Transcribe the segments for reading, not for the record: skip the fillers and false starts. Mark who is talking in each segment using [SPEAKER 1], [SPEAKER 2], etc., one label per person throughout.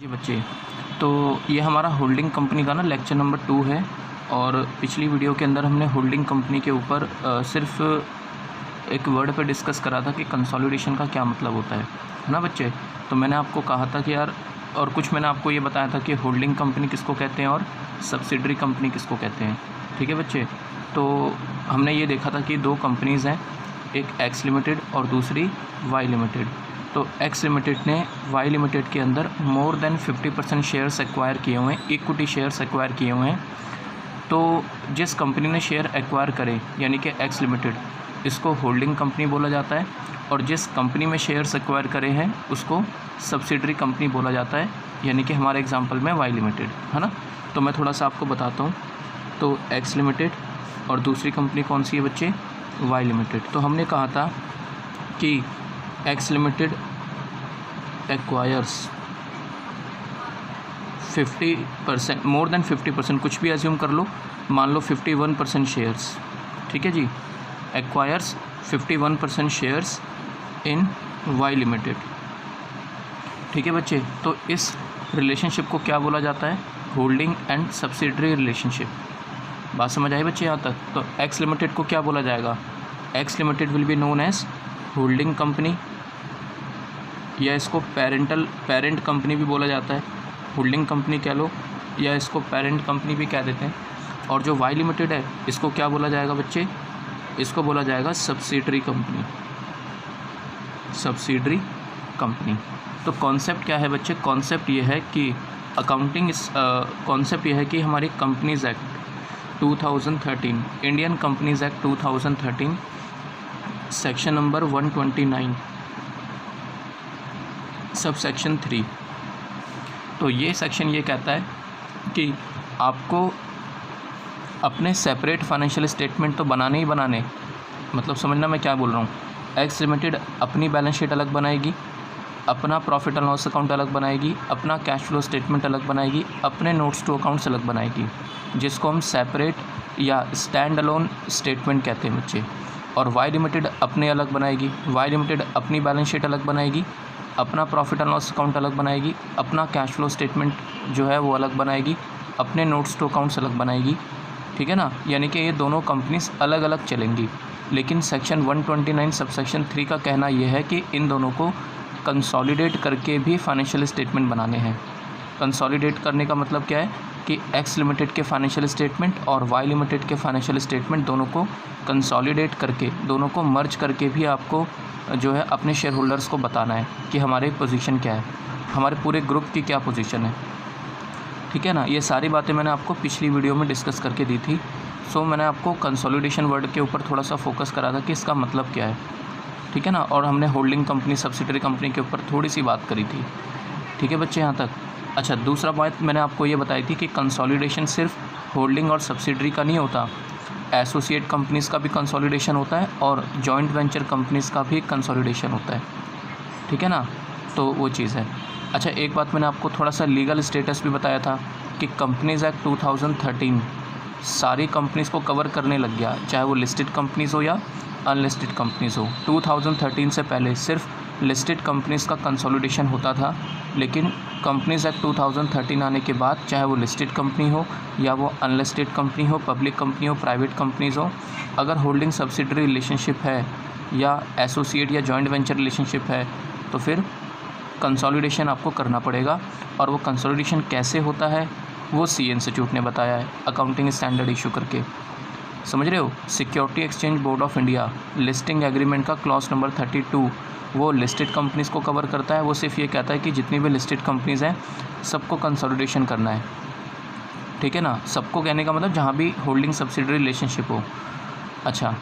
[SPEAKER 1] जी बच्चे, तो ये हमारा होल्डिंग कंपनी का ना लेक्चर नंबर 2 है। और पिछली वीडियो के अंदर हमने होल्डिंग कंपनी के ऊपर सिर्फ एक वर्ड पे डिस्कस करा था कि कंसोलिडेशन का क्या मतलब होता है ना बच्चे। तो मैंने आपको कहा था कि यार, और कुछ मैंने आपको ये बताया था कि होल्डिंग कंपनी किसको कहते हैं और सब्सिडरी कंपनी किसको कहते हैं। ठीक है बच्चे, तो हमने ये देखा था कि दो कंपनीज़ हैं, एक एक्स लिमिटेड और दूसरी वाई लिमिटेड। तो एक्स लिमिटेड ने वाई लिमिटेड के अंदर मोर देन 50% शेयर्स एक्वायर किए हुए हैं, इक्विटी शेयर्स एक्वायर किए हुए हैं। तो जिस कंपनी ने शेयर एक्वायर करे यानी कि एक्स लिमिटेड, इसको होल्डिंग कंपनी बोला जाता है, और जिस कंपनी में शेयर्स एक्वायर करे हैं उसको सब्सिडरी कंपनी बोला जाता है, यानी कि हमारे एग्जांपल में वाई लिमिटेड, है ना। तो मैं थोड़ा सा आपको बताता हूँ। तो एक्स लिमिटेड और दूसरी कंपनी कौन सी है बच्चे, वाई लिमिटेड। तो हमने कहा था कि x limited acquires 50%, more than 50%, कुछ भी एज्यूम कर लो, मान लो 51% शेयर्स, ठीक है जी, acquires 51% shares in Y limited. ठीक है बच्चे, तो इस रिलेशनशिप को क्या बोला जाता है, होल्डिंग एंड सब्सिडरी रिलेशनशिप। बात समझ आई बच्चे यहाँ तक। तो एक्स लिमिटेड को क्या बोला जाएगा, X limited will be known as holding company, या इसको पेरेंट कंपनी भी बोला जाता है, होल्डिंग कंपनी कह लो, या इसको पेरेंट कंपनी भी कह देते हैं। और जो वाई लिमिटेड है इसको क्या बोला जाएगा बच्चे, इसको बोला जाएगा सब्सिडरी कंपनी, सब्सिडरी कंपनी। तो कॉन्सेप्ट क्या है बच्चे, कॉन्सेप्ट ये है कि अकाउंटिंग कॉन्सेप्ट ये है कि हमारी companies act 2013, Indian companies act 2013 section number 129 sub section 3। तो ये सेक्शन ये कहता है कि आपको अपने सेपरेट फाइनेंशियल स्टेटमेंट तो बनाने ही बनाने, मतलब समझना मैं क्या बोल रहा हूँ। एक्स लिमिटेड अपनी बैलेंस शीट अलग बनाएगी, अपना प्रॉफिट एंड लॉस अकाउंट अलग बनाएगी, अपना कैश फ्लो स्टेटमेंट अलग बनाएगी, अपने नोट्स टू अकाउंट्स अलग बनाएगी, जिसको हम सेपरेट या स्टैंड अलोन स्टेटमेंट कहते हैं बच्चे। और वाई लिमिटेड अपने अलग बनाएगी, वाई लिमिटेड अपनी बैलेंस शीट अलग बनाएगी, अपना प्रॉफिट एंड लॉस अकाउंट अलग बनाएगी, अपना कैश फ्लो स्टेटमेंट जो है वो अलग बनाएगी, अपने नोट्स टू अकाउंट्स अलग बनाएगी, ठीक है ना। यानी कि ये दोनों कंपनीज अलग अलग चलेंगी। लेकिन सेक्शन 129 सब सेक्शन 3 का कहना यह है कि इन दोनों को कंसोलिडेट करके भी फाइनेंशियल स्टेटमेंट बनाने हैं। कंसोलिडेट करने का मतलब क्या है कि एक्स लिमिटेड के फाइनेंशियल स्टेटमेंट और वाई लिमिटेड के फाइनेंशियल स्टेटमेंट दोनों को कंसोलिडेट करके, दोनों को मर्ज करके भी आपको जो है अपने शेयर होल्डर्स को बताना है कि हमारी पोजीशन क्या है, हमारे पूरे ग्रुप की क्या पोजीशन है, ठीक है ना। ये सारी बातें मैंने आपको पिछली वीडियो में डिस्कस करके दी थी। सो मैंने आपको कंसोलिडेशन वर्ड के ऊपर थोड़ा सा फोकस करा था कि इसका मतलब क्या है, ठीक है ना। और हमने होल्डिंग कंपनी सब्सिडरी कंपनी के ऊपर थोड़ी सी बात करी थी, ठीक है बच्चे यहाँ तक। अच्छा, दूसरा बात मैंने आपको ये बताई थी कि कंसोलिडेशन सिर्फ होल्डिंग और सब्सिडरी का नहीं होता, एसोसिएट कंपनीज़ का भी कंसोलिडेशन होता है और जॉइंट वेंचर कंपनीज़ का भी कंसोलिडेशन होता है, ठीक है ना। तो वो चीज़ है। अच्छा, एक बात मैंने आपको थोड़ा सा लीगल स्टेटस भी बताया था कि कंपनीज़ एक्ट 2013 सारी कंपनीज़ को कवर करने लग गया, चाहे वो लिस्टेड कंपनीज़ हो या अनलिस्टेड कंपनीज़ हो। 2013 से पहले सिर्फ लिस्टेड कंपनीज़ का कंसोलिडेशन होता था, लेकिन कंपनीज़ एक्ट 2013 आने के बाद चाहे वो लिस्टेड कंपनी हो या वो अनलिस्टेड कंपनी हो, पब्लिक कंपनी हो, प्राइवेट कंपनीज़ हो, अगर होल्डिंग सब्सिडरी रिलेशनशिप है या एसोसिएट या जॉइंट वेंचर रिलेशनशिप है तो फिर कंसोलिडेशन आपको करना पड़ेगा। और वो कंसोलिडेशन कैसे होता है वो सी इंस्टीट्यूट ने बताया है अकाउंटिंग स्टैंडर्ड इशू करके, समझ रहे हो। Security exchange board of India listing agreement का क्लॉज नंबर 32 वो लिस्टेड कंपनीज़ को कवर करता है। वो सिर्फ ये कहता है कि जितनी भी लिस्टेड कंपनीज़ हैं सबको कंसोलिडेशन करना है, ठीक है ना। सबको कहने का मतलब जहाँ भी होल्डिंग सब्सिडरी रिलेशनशिप हो। अच्छा,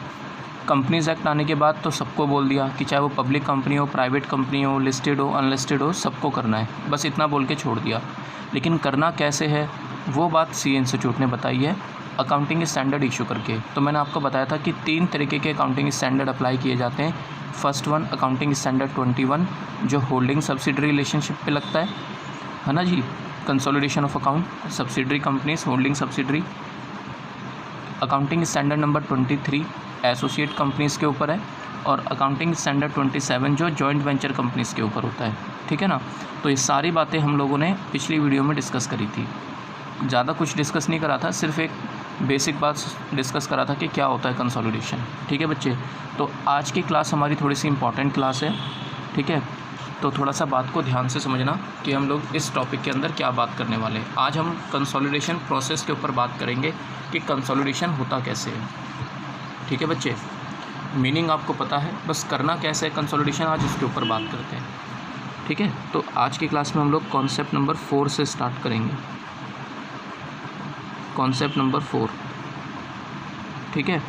[SPEAKER 1] कंपनीज़ एक्ट आने के बाद तो सबको बोल दिया कि चाहे वो पब्लिक कंपनी हो, प्राइवेट कंपनी हो, लिस्टेड हो, अनलिस्टेड हो, सबको करना है, बस इतना बोल के छोड़ दिया। लेकिन करना कैसे है वो बात सी इंस्टीट्यूट ने बताई है अकाउंटिंग स्टैंडर्ड इशू करके। तो मैंने आपको बताया था कि 3 तरीके के अकाउंटिंग स्टैंडर्ड अप्लाई किए जाते हैं। फर्स्ट वन अकाउंटिंग स्टैंडर्ड 21 जो होल्डिंग सब्सिडरी रिलेशनशिप पे लगता है ना जी, consolidation of account subsidiary companies holding subsidiary. Accounting standard number 23 associate companies के ऊपर है, और अकाउंटिंग स्टैंडर्ड 27 जो जॉइंट वेंचर कंपनीज़ के ऊपर होता है, ठीक है ना। तो ये सारी बातें हम लोगों ने पिछली वीडियो में डिस्कस करी थी। ज़्यादा कुछ डिस्कस नहीं करा था, सिर्फ एक बेसिक बात डिस्कस करा था कि क्या होता है कंसोलिडेशन, ठीक है बच्चे। तो आज की क्लास हमारी थोड़ी सी इंपॉर्टेंट क्लास है, ठीक है। तो थोड़ा सा बात को ध्यान से समझना कि हम लोग इस टॉपिक के अंदर क्या बात करने वाले हैं। आज हम कंसोलिडेशन प्रोसेस के ऊपर बात करेंगे कि कंसोलिडेशन होता कैसे है, ठीक है बच्चे। मीनिंग आपको पता है, बस करना कैसे है कंसोलिडेशन, आज इसके ऊपर बात करते हैं, ठीक है। तो आज की क्लास में हम लोग कॉन्सेप्ट नंबर 4 से स्टार्ट करेंगे, कॉन्सेप्ट नंबर 4, ठीक है।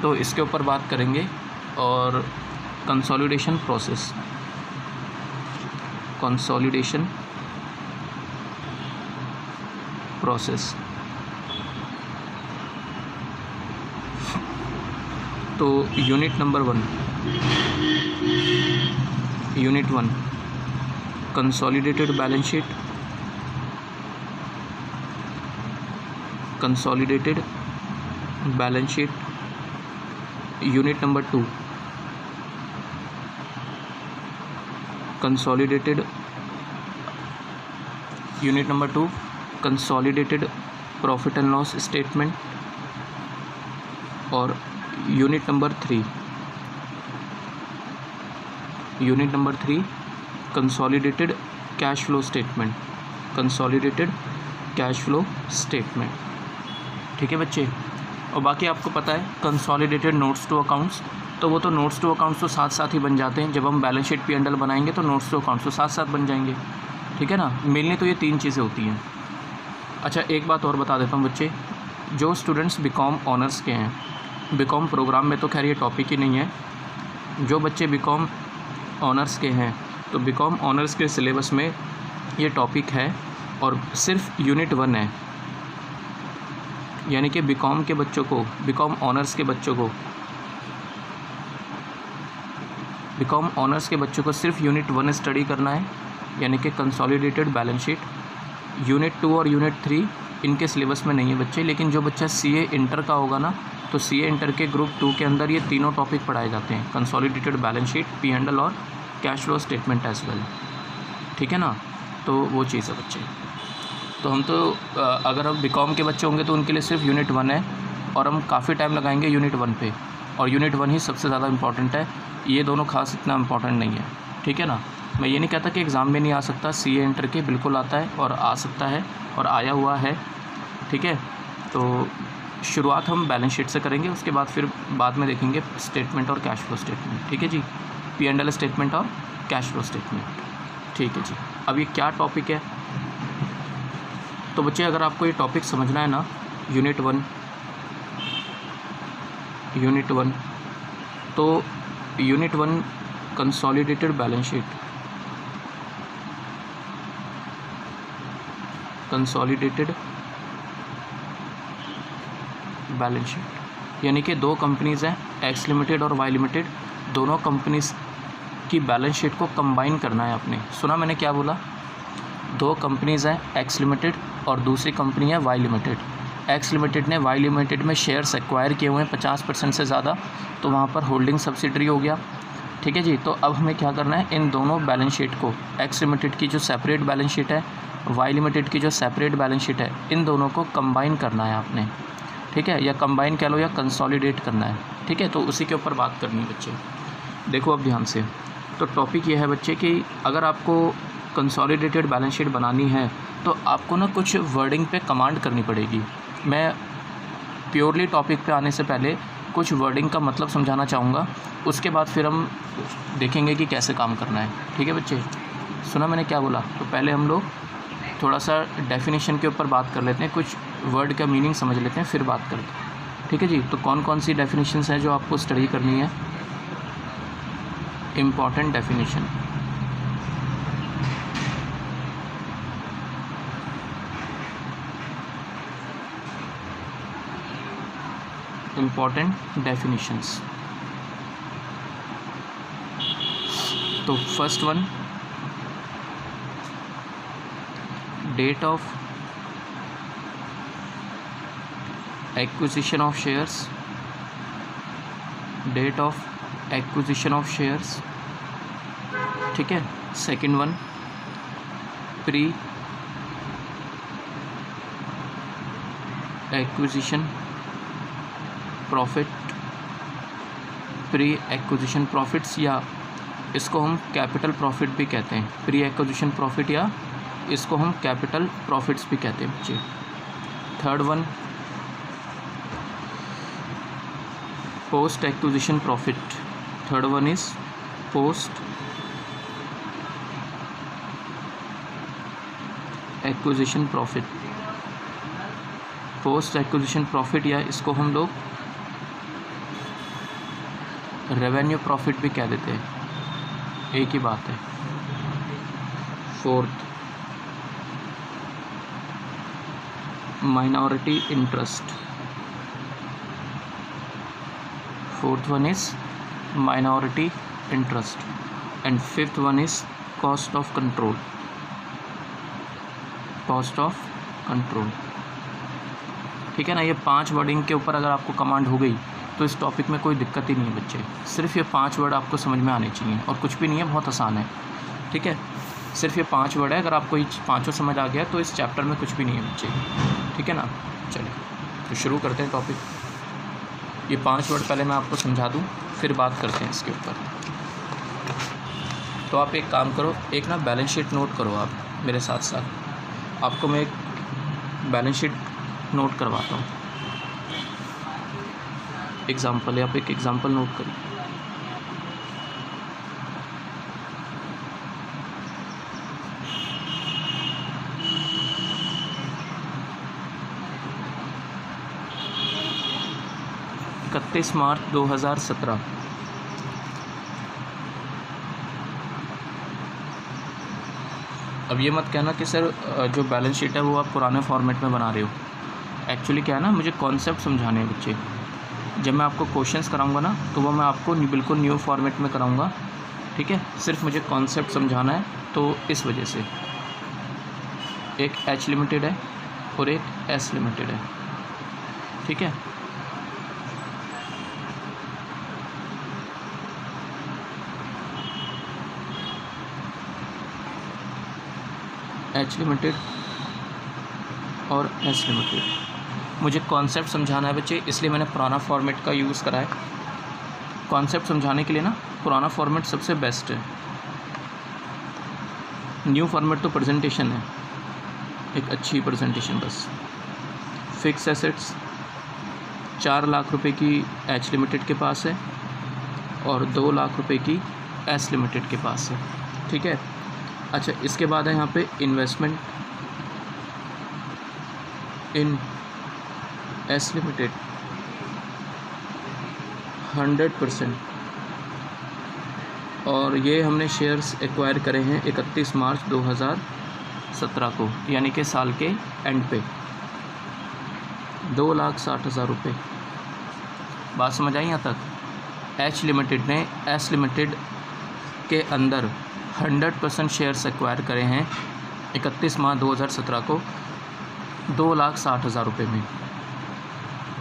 [SPEAKER 1] तो इसके ऊपर बात करेंगे और कंसोलिडेशन प्रोसेस, कंसोलिडेशन प्रोसेस। तो unit number 1, unit 1 consolidated balance sheet, consolidated balance sheet. Unit number 2 consolidated, unit number 2 consolidated profit and loss statement. और unit number 3, unit number 3 consolidated cash flow statement, consolidated cash flow statement, ठीक है बच्चे। और बाकी आपको पता है consolidated notes to accounts, तो वो तो नोट्स टू अकाउंट्स तो साथ साथ ही बन जाते हैं। जब हम बैलेंस शीट P&L बनाएंगे तो नोट्स टू अकाउंट्स तो साथ साथ बन जाएंगे, ठीक है ना। मेनली तो ये 3 चीज़ें होती हैं। अच्छा एक बात और बता देता हूँ बच्चे, जो स्टूडेंट्स बीकॉम ऑनर्स के हैं, बीकॉम प्रोग्राम में तो खैर ये टॉपिक ही नहीं है, जो बच्चे बीकॉम ऑनर्स के हैं तो बीकॉम ऑनर्स के सिलेबस में ये टॉपिक है और सिर्फ यूनिट 1 है। यानी कि बीकॉम के बच्चों को, बीकॉम ऑनर्स के बच्चों को, बीकॉम ऑनर्स के बच्चों को सिर्फ यूनिट 1 स्टडी करना है, यानी कि कंसोलिडेटेड बैलेंस शीट। यूनिट 2 और यूनिट 3 इनके सिलेबस में नहीं है बच्चे, लेकिन जो बच्चा CA इंटर का होगा ना, तो CA इंटर के ग्रुप 2 के अंदर ये तीनों टॉपिक पढ़ाए जाते हैं, कंसोलिडेटेड बैलेंस शीट, P&L और cash flow statement as well, ठीक है ना। तो वो चीज़ है बच्चे। तो हम तो अगर अब बीकॉम के बच्चे होंगे तो उनके लिए सिर्फ यूनिट 1 है और हम काफ़ी टाइम लगाएंगे यूनिट 1 पे, और यूनिट 1 ही सबसे ज़्यादा इंपॉर्टेंट है, ये दोनों खास इतना इंपॉर्टेंट नहीं है, ठीक है ना। मैं ये नहीं कहता कि एग्ज़ाम में नहीं आ सकता, CA इंटर के बिल्कुल आता है और आ सकता है और आया हुआ है, ठीक है। तो शुरुआत हम बैलेंस शीट से करेंगे, उसके बाद फिर बाद में देखेंगे स्टेटमेंट और कैश फ्लो स्टेटमेंट, ठीक है जी। P&L स्टेटमेंट और कैश फ्लो स्टेटमेंट, ठीक है जी। अब ये क्या टॉपिक है, तो बच्चे अगर आपको ये टॉपिक समझना है ना, यूनिट 1, यूनिट 1, तो unit 1 consolidated balance sheet, consolidated balance sheet, यानी कि 2 कंपनीज़ हैं, X लिमिटेड और Y लिमिटेड, दोनों कंपनीज़ की बैलेंस शीट को कंबाइन करना है आपने। सुना मैंने क्या बोला? 2 कंपनीज़ हैं, X लिमिटेड और दूसरी कंपनी है Y लिमिटेड। X लिमिटेड ने Y लिमिटेड में शेयर्स एक्वायर किए हुए हैं 50% से ज़्यादा, तो वहाँ पर होल्डिंग सब्सिडरी हो गया, ठीक है जी। तो अब हमें क्या करना है, इन दोनों बैलेंस शीट को, X लिमिटेड की जो सेपरेट बैलेंस शीट है, Y लिमिटेड की जो सेपरेट बैलेंस शीट है, इन दोनों को कंबाइन करना है आपने, ठीक है, या कंबाइन कह लो या कंसोलिडेट करना है, ठीक है। तो उसी के ऊपर बात करनी है बच्चे। देखो अब ध्यान से, तो टॉपिक ये है बच्चे कि अगर आपको कंसोलिडेटेड बैलेंस शीट बनानी है तो आपको ना कुछ वर्डिंग पे कमांड करनी पड़ेगी। मैं प्योरली टॉपिक पे आने से पहले कुछ वर्डिंग का मतलब समझाना चाहूँगा, उसके बाद फिर हम देखेंगे कि कैसे काम करना है, ठीक है बच्चे। सुना मैंने क्या बोला? तो पहले हम लोग थोड़ा सा डेफिनेशन के ऊपर बात कर लेते हैं, कुछ वर्ड का मीनिंग समझ लेते हैं, फिर बात करते हैं, ठीक है जी। तो कौन कौन सी डेफिनेशंस हैं जो आपको स्टडी करनी है? Important definition, important definitions. तो first one, date of acquisition of shares, date of acquisition of shares, ठीक है। Second one pre acquisition profit, pre acquisition profits, या इसको हम कैपिटल प्रॉफिट भी कहते हैं, प्री एक्विजिशन प्रॉफिट, या इसको हम कैपिटल प्रॉफिट्स भी कहते हैं बच्चे। Third one post acquisition profit, third one is post acquisition profit, post acquisition profit, या इसको हम लोग रेवेन्यू प्रॉफिट भी कह देते हैं, एक ही बात है। Fourth minority interest, fourth one is minority interest, and fifth one is cost of control, cost of control, ठीक है ना। ये 5 वर्डिंग के ऊपर अगर आपको कमांड हो गई तो इस टॉपिक में कोई दिक्कत ही नहीं है बच्चे। सिर्फ ये 5 वर्ड आपको समझ में आने चाहिए और कुछ भी नहीं है, बहुत आसान है, ठीक है। सिर्फ ये 5 वर्ड है, अगर आपको ये 5 समझ आ गया तो इस चैप्टर में कुछ भी नहीं है बच्चे, ठीक है ना। चलिए तो शुरू करते हैं टॉपिक। ये 5 वर्ड पहले मैं आपको समझा दूँ, फिर बात करते हैं इसके ऊपर। तो आप एक काम करो, एक ना बैलेंस शीट नोट करो आप मेरे साथ साथ। आपको मैं एक बैलेंस शीट नोट करवाता हूँ, एग्जाम्पल है, आप एक एग्जाम्पल नोट करिए। मार्च 2017। अब ये मत कहना कि सर जो बैलेंस शीट है वो आप पुराने फॉर्मेट में बना रहे हो। एक्चुअली क्या है ना, मुझे कॉन्सेप्ट समझाने हैं बच्चे। जब मैं आपको क्वेश्चंस कराऊंगा ना तो वो मैं आपको बिल्कुल न्यू फॉर्मेट में कराऊंगा, ठीक है। सिर्फ मुझे कॉन्सेप्ट समझाना है, तो इस वजह से एक एच लिमिटेड है और एक एस लिमिटेड है, ठीक है। एच लिमिटेड और एस लिमिटेड, मुझे कॉन्सेप्ट समझाना है बच्चे, इसलिए मैंने पुराना फॉर्मेट का यूज़ करा है। कॉन्सेप्ट समझाने के लिए ना पुराना फॉर्मेट सबसे बेस्ट है। न्यू फॉर्मेट तो प्रेजेंटेशन है, एक अच्छी प्रेजेंटेशन बस। फिक्स एसेट्स 4 लाख रुपए की एच लिमिटेड के पास है और 2 लाख रुपए की एस लिमिटेड के पास है, ठीक है। अच्छा, इसके बाद है यहाँ पे इन्वेस्टमेंट इन एस लिमिटेड 100%, और ये हमने शेयर्स एक्वायर करे हैं 31 मार्च 2017 को, यानी कि साल के एंड पे 2,60,000 रुपये। बात समझ आई यहाँ तक। एच लिमिटेड ने एस लिमिटेड के अंदर 100% शेयर्स एक्वायर करे हैं 31 मार्च 2017 को 2,60,000 रुपये में,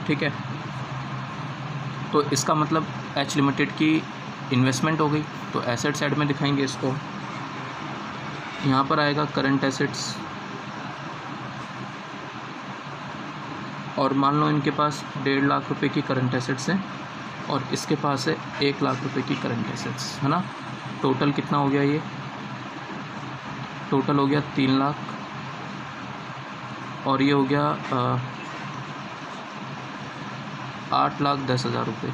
[SPEAKER 1] ठीक है। तो इसका मतलब एच लिमिटेड की इन्वेस्टमेंट हो गई, तो एसेट साइड में दिखाएंगे इसको। यहाँ पर आएगा करंट एसेट्स, और मान लो इनके पास 1.5 लाख रुपए की करंट एसेट्स हैं और इसके पास है 1 लाख रुपए की करंट एसेट्स, है ना। टोटल कितना हो गया, ये टोटल हो गया 3 लाख, और ये हो गया 8,10,000 रुपये,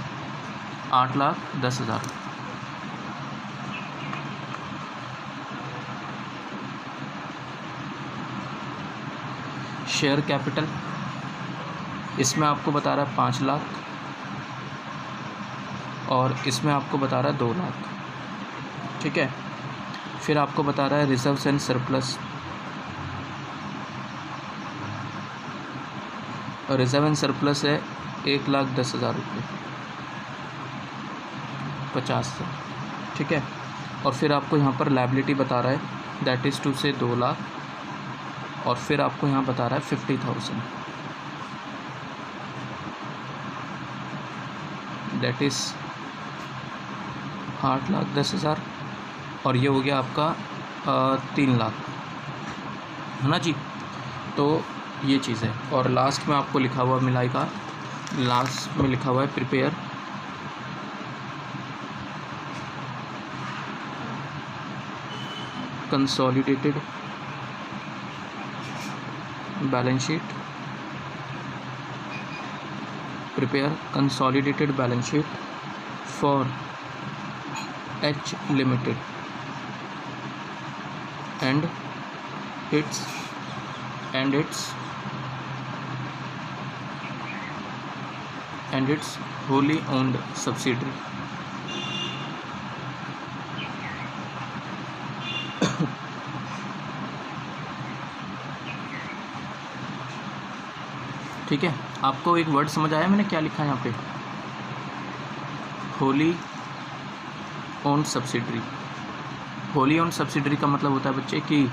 [SPEAKER 1] 8,10,000। शेयर कैपिटल इसमें आपको बता रहा है 5 लाख और इसमें आपको बता रहा है 2 लाख, ठीक है। फिर आपको बता रहा है रिजर्व्स एंड सरप्लस, और रिजर्व एंड सरप्लस है 1,10,000 रुपये, 50,000, ठीक है। और फिर आपको यहाँ पर लायबिलिटी बता रहा है दैट इज़ टू से 2 लाख, और फिर आपको यहाँ बता रहा है 50,000, दैट इज़ 8,10,000 और ये हो गया आपका 3 लाख, है ना जी। तो ये चीज़ है। और लास्ट में आपको लिखा हुआ मिलाएगा, लास्ट में लिखा हुआ है prepare consolidated balance sheet, prepare consolidated balance sheet for H Limited and its wholly owned subsidiary ठीक है। आपको एक वर्ड समझ आया मैंने क्या लिखा है यहाँ पे? Wholly owned subsidiary. Wholly owned subsidiary का मतलब होता है बच्चे कि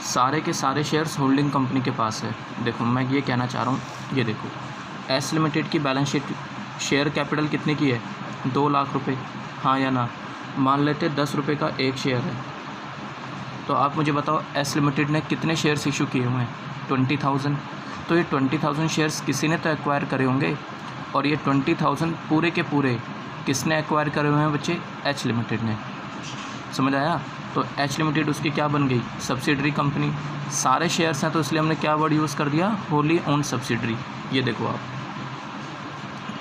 [SPEAKER 1] सारे के सारे शेयर्स होल्डिंग कंपनी के पास है। देखो मैं ये कहना चाह रहा हूँ, ये देखो एस लिमिटेड की बैलेंस शीट, शेयर कैपिटल कितने की है? 2 लाख रुपए, हाँ या ना? मान लेते 10 रुपये का एक शेयर है, तो आप मुझे बताओ एस लिमिटेड ने कितने शेयर्स इशू किए हुए हैं? 20,000। तो ये 20,000 शेयर्स किसी ने तो एक्वायर करे होंगे, और ये 20,000 पूरे के पूरे किसने एक्वायर करे हुए हैं बच्चे? एच लिमिटेड ने। समझ आया? तो एच लिमिटेड उसकी क्या बन गई? Subsidiary company. सारे शेयर्स हैं तो इसलिए हमने क्या वर्ड यूज़ कर दिया? Wholly owned subsidiary. ये देखो आप,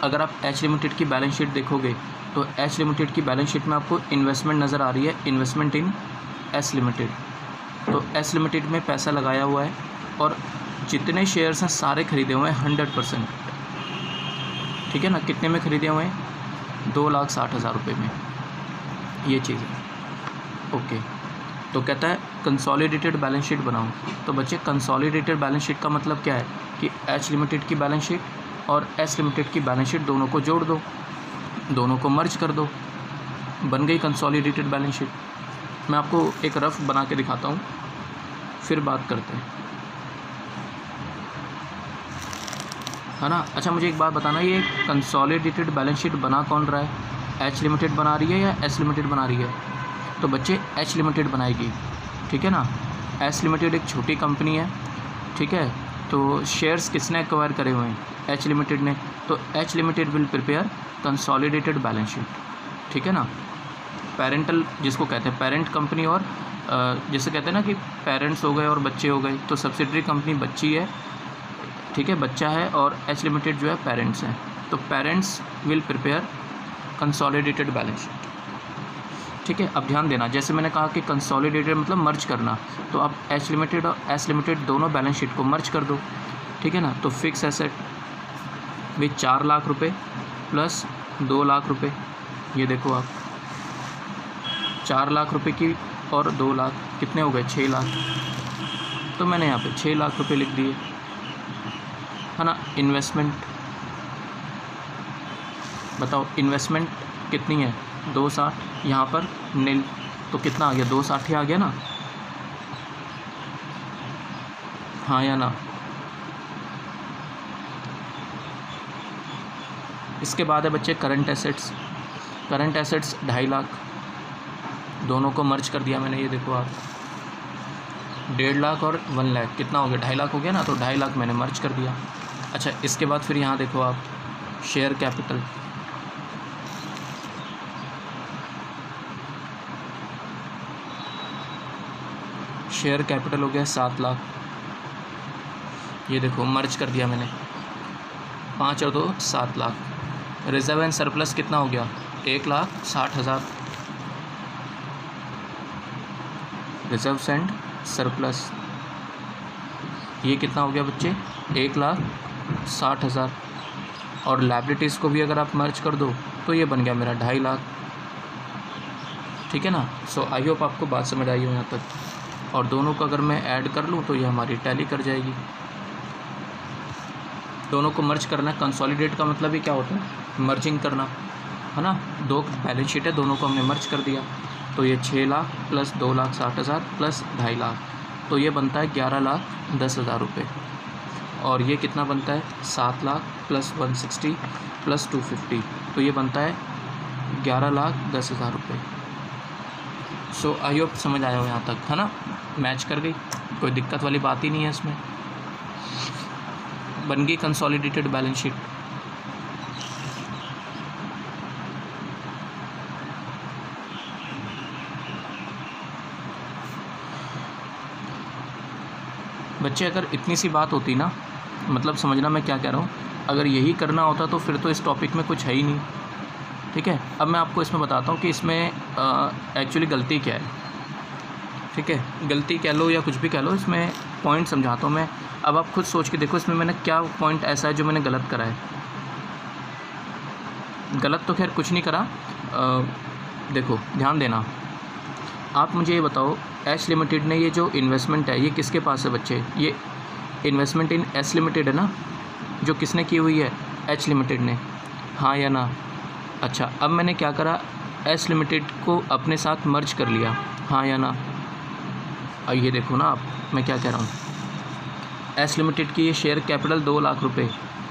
[SPEAKER 1] अगर आप एच लिमिटेड की बैलेंस शीट देखोगे तो एच लिमिटेड की बैलेंस शीट में आपको इन्वेस्टमेंट नज़र आ रही है, इन्वेस्टमेंट इन एस लिमिटेड। तो एस लिमिटेड में पैसा लगाया हुआ है और जितने शेयर्स हैं सारे खरीदे हुए हैं 100%। ठीक है ना? कितने में खरीदे हुए हैं? 2,60,000 रुपये में। ये चीज़ है। ओके, तो कहता है कंसोलिडेटेड बैलेंस शीट बनाओ। तो बच्चे कंसोलिडेटेड बैलेंस शीट का मतलब क्या है कि एच लिमिटेड की बैलेंस शीट और एस लिमिटेड की बैलेंस शीट दोनों को जोड़ दो, दोनों को मर्ज कर दो, बन गई कंसोलिडेटेड बैलेंस शीट। मैं आपको एक रफ बना के दिखाता हूँ, फिर बात करते हैं, है ना। अच्छा मुझे एक बात बताना, ये कंसोलिडेटेड बैलेंस शीट बना कौन रहा है? एच लिमिटेड बना रही है या एस लिमिटेड बना रही है? तो बच्चे एच लिमिटेड बनाएगी, ठीक है ना। एस लिमिटेड एक छोटी कंपनी है, ठीक है। तो शेयर्स किसने एक्वायर करे हुए हैं? एच लिमिटेड ने। तो H limited will prepare consolidated balance sheet, ठीक है ना। पेरेंटल जिसको कहते हैं, पेरेंट कंपनी, और जैसे कहते हैं ना कि पेरेंट्स हो गए और बच्चे हो गए, तो सब्सिडरी कंपनी बच्ची है, ठीक है, बच्चा है, और एच लिमिटेड जो है पेरेंट्स हैं। तो parents will prepare consolidated balance sheet, ठीक है। अब ध्यान देना, जैसे मैंने कहा कि कंसोलिडेटेड मतलब मर्ज करना, तो अब एच लिमिटेड और एस लिमिटेड दोनों बैलेंस शीट को मर्ज कर दो, ठीक है ना। तो फिक्स एसेट भी 4 लाख रुपए प्लस 2 लाख रुपए, ये देखो आप 4 लाख रुपए की और 2 लाख कितने हो गए? 6 लाख। तो मैंने यहाँ पे 6 लाख रुपए लिख दिए, है ना। इन्वेस्टमेंट बताओ, इन्वेस्टमेंट कितनी है? 260, यहाँ पर नील, तो कितना आ गया? 260 आ गया ना, हाँ या ना। इसके बाद है बच्चे current assets. Current assets 2.5 lakh, दोनों को मर्ज कर दिया मैंने, ये देखो आप 1.5 लाख और 1 लाख कितना हो गया? 2.5 लाख हो गया ना, तो 2.5 लाख मैंने मर्ज कर दिया। अच्छा इसके बाद फिर यहाँ देखो आप शेयर कैपिटल, शेयर कैपिटल हो गया 7 लाख, ये देखो मर्ज कर दिया मैंने, 5 और 2 7 लाख। रिजर्व एंड सरप्लस कितना हो गया? 1,60,000। रिजर्व एंड सरप्लस ये कितना हो गया बच्चे? 1,60,000। और लायबिलिटीज़ को भी अगर आप मर्ज कर दो तो ये बन गया मेरा 2.5 लाख, ठीक है ना। सो आई होप आपको बात समझ आई हो यहाँ तक। और दोनों को अगर मैं ऐड कर लूँ तो ये हमारी टैली कर जाएगी। दोनों को मर्ज करना है, कंसोलिडेट का मतलब ही क्या होता है? मर्जिंग करना, है ना। 2 बैलेंस शीट है, दोनों को हमने मर्ज कर दिया, तो ये 6 लाख प्लस 2,60,000 प्लस 2.5 लाख, तो ये बनता है 11,10,000 रुपये। और ये कितना बनता है? 7 लाख प्लस 160 प्लस 250, तो ये बनता है 11,10,000 रुपये। सो आई होप समझ आया हो यहाँ तक, है ना, मैच कर गई, कोई दिक्कत वाली बात ही नहीं है इसमें। बन गई कंसोलिडेटेड बैलेंस शीट। बच्चे अगर इतनी सी बात होती ना, मतलब समझना मैं क्या कह रहा हूँ, अगर यही करना होता तो फिर तो इस टॉपिक में कुछ है ही नहीं। ठीक है, अब मैं आपको इसमें बताता हूँ कि इसमें एक्चुअली गलती क्या है। ठीक है, गलती कह लो या कुछ भी कह लो, इसमें पॉइंट समझाता हूँ मैं। अब आप खुद सोच के देखो इसमें मैंने क्या पॉइंट ऐसा है जो मैंने गलत करा है। गलत तो खैर कुछ नहीं करा। देखो ध्यान देना, आप मुझे ये बताओ, एच लिमिटेड ने ये जो इन्वेस्टमेंट है ये किसके पास है बच्चे? ये इन्वेस्टमेंट इन एस लिमिटेड है ना, जो किसने की हुई है? एच लिमिटेड ने, हाँ या ना? अच्छा, अब मैंने क्या करा, एस लिमिटेड को अपने साथ मर्ज कर लिया, हाँ या ना? और ये देखो ना आप, मैं क्या कह रहा हूँ, एस लिमिटेड की ये शेयर कैपिटल 2 लाख रुपए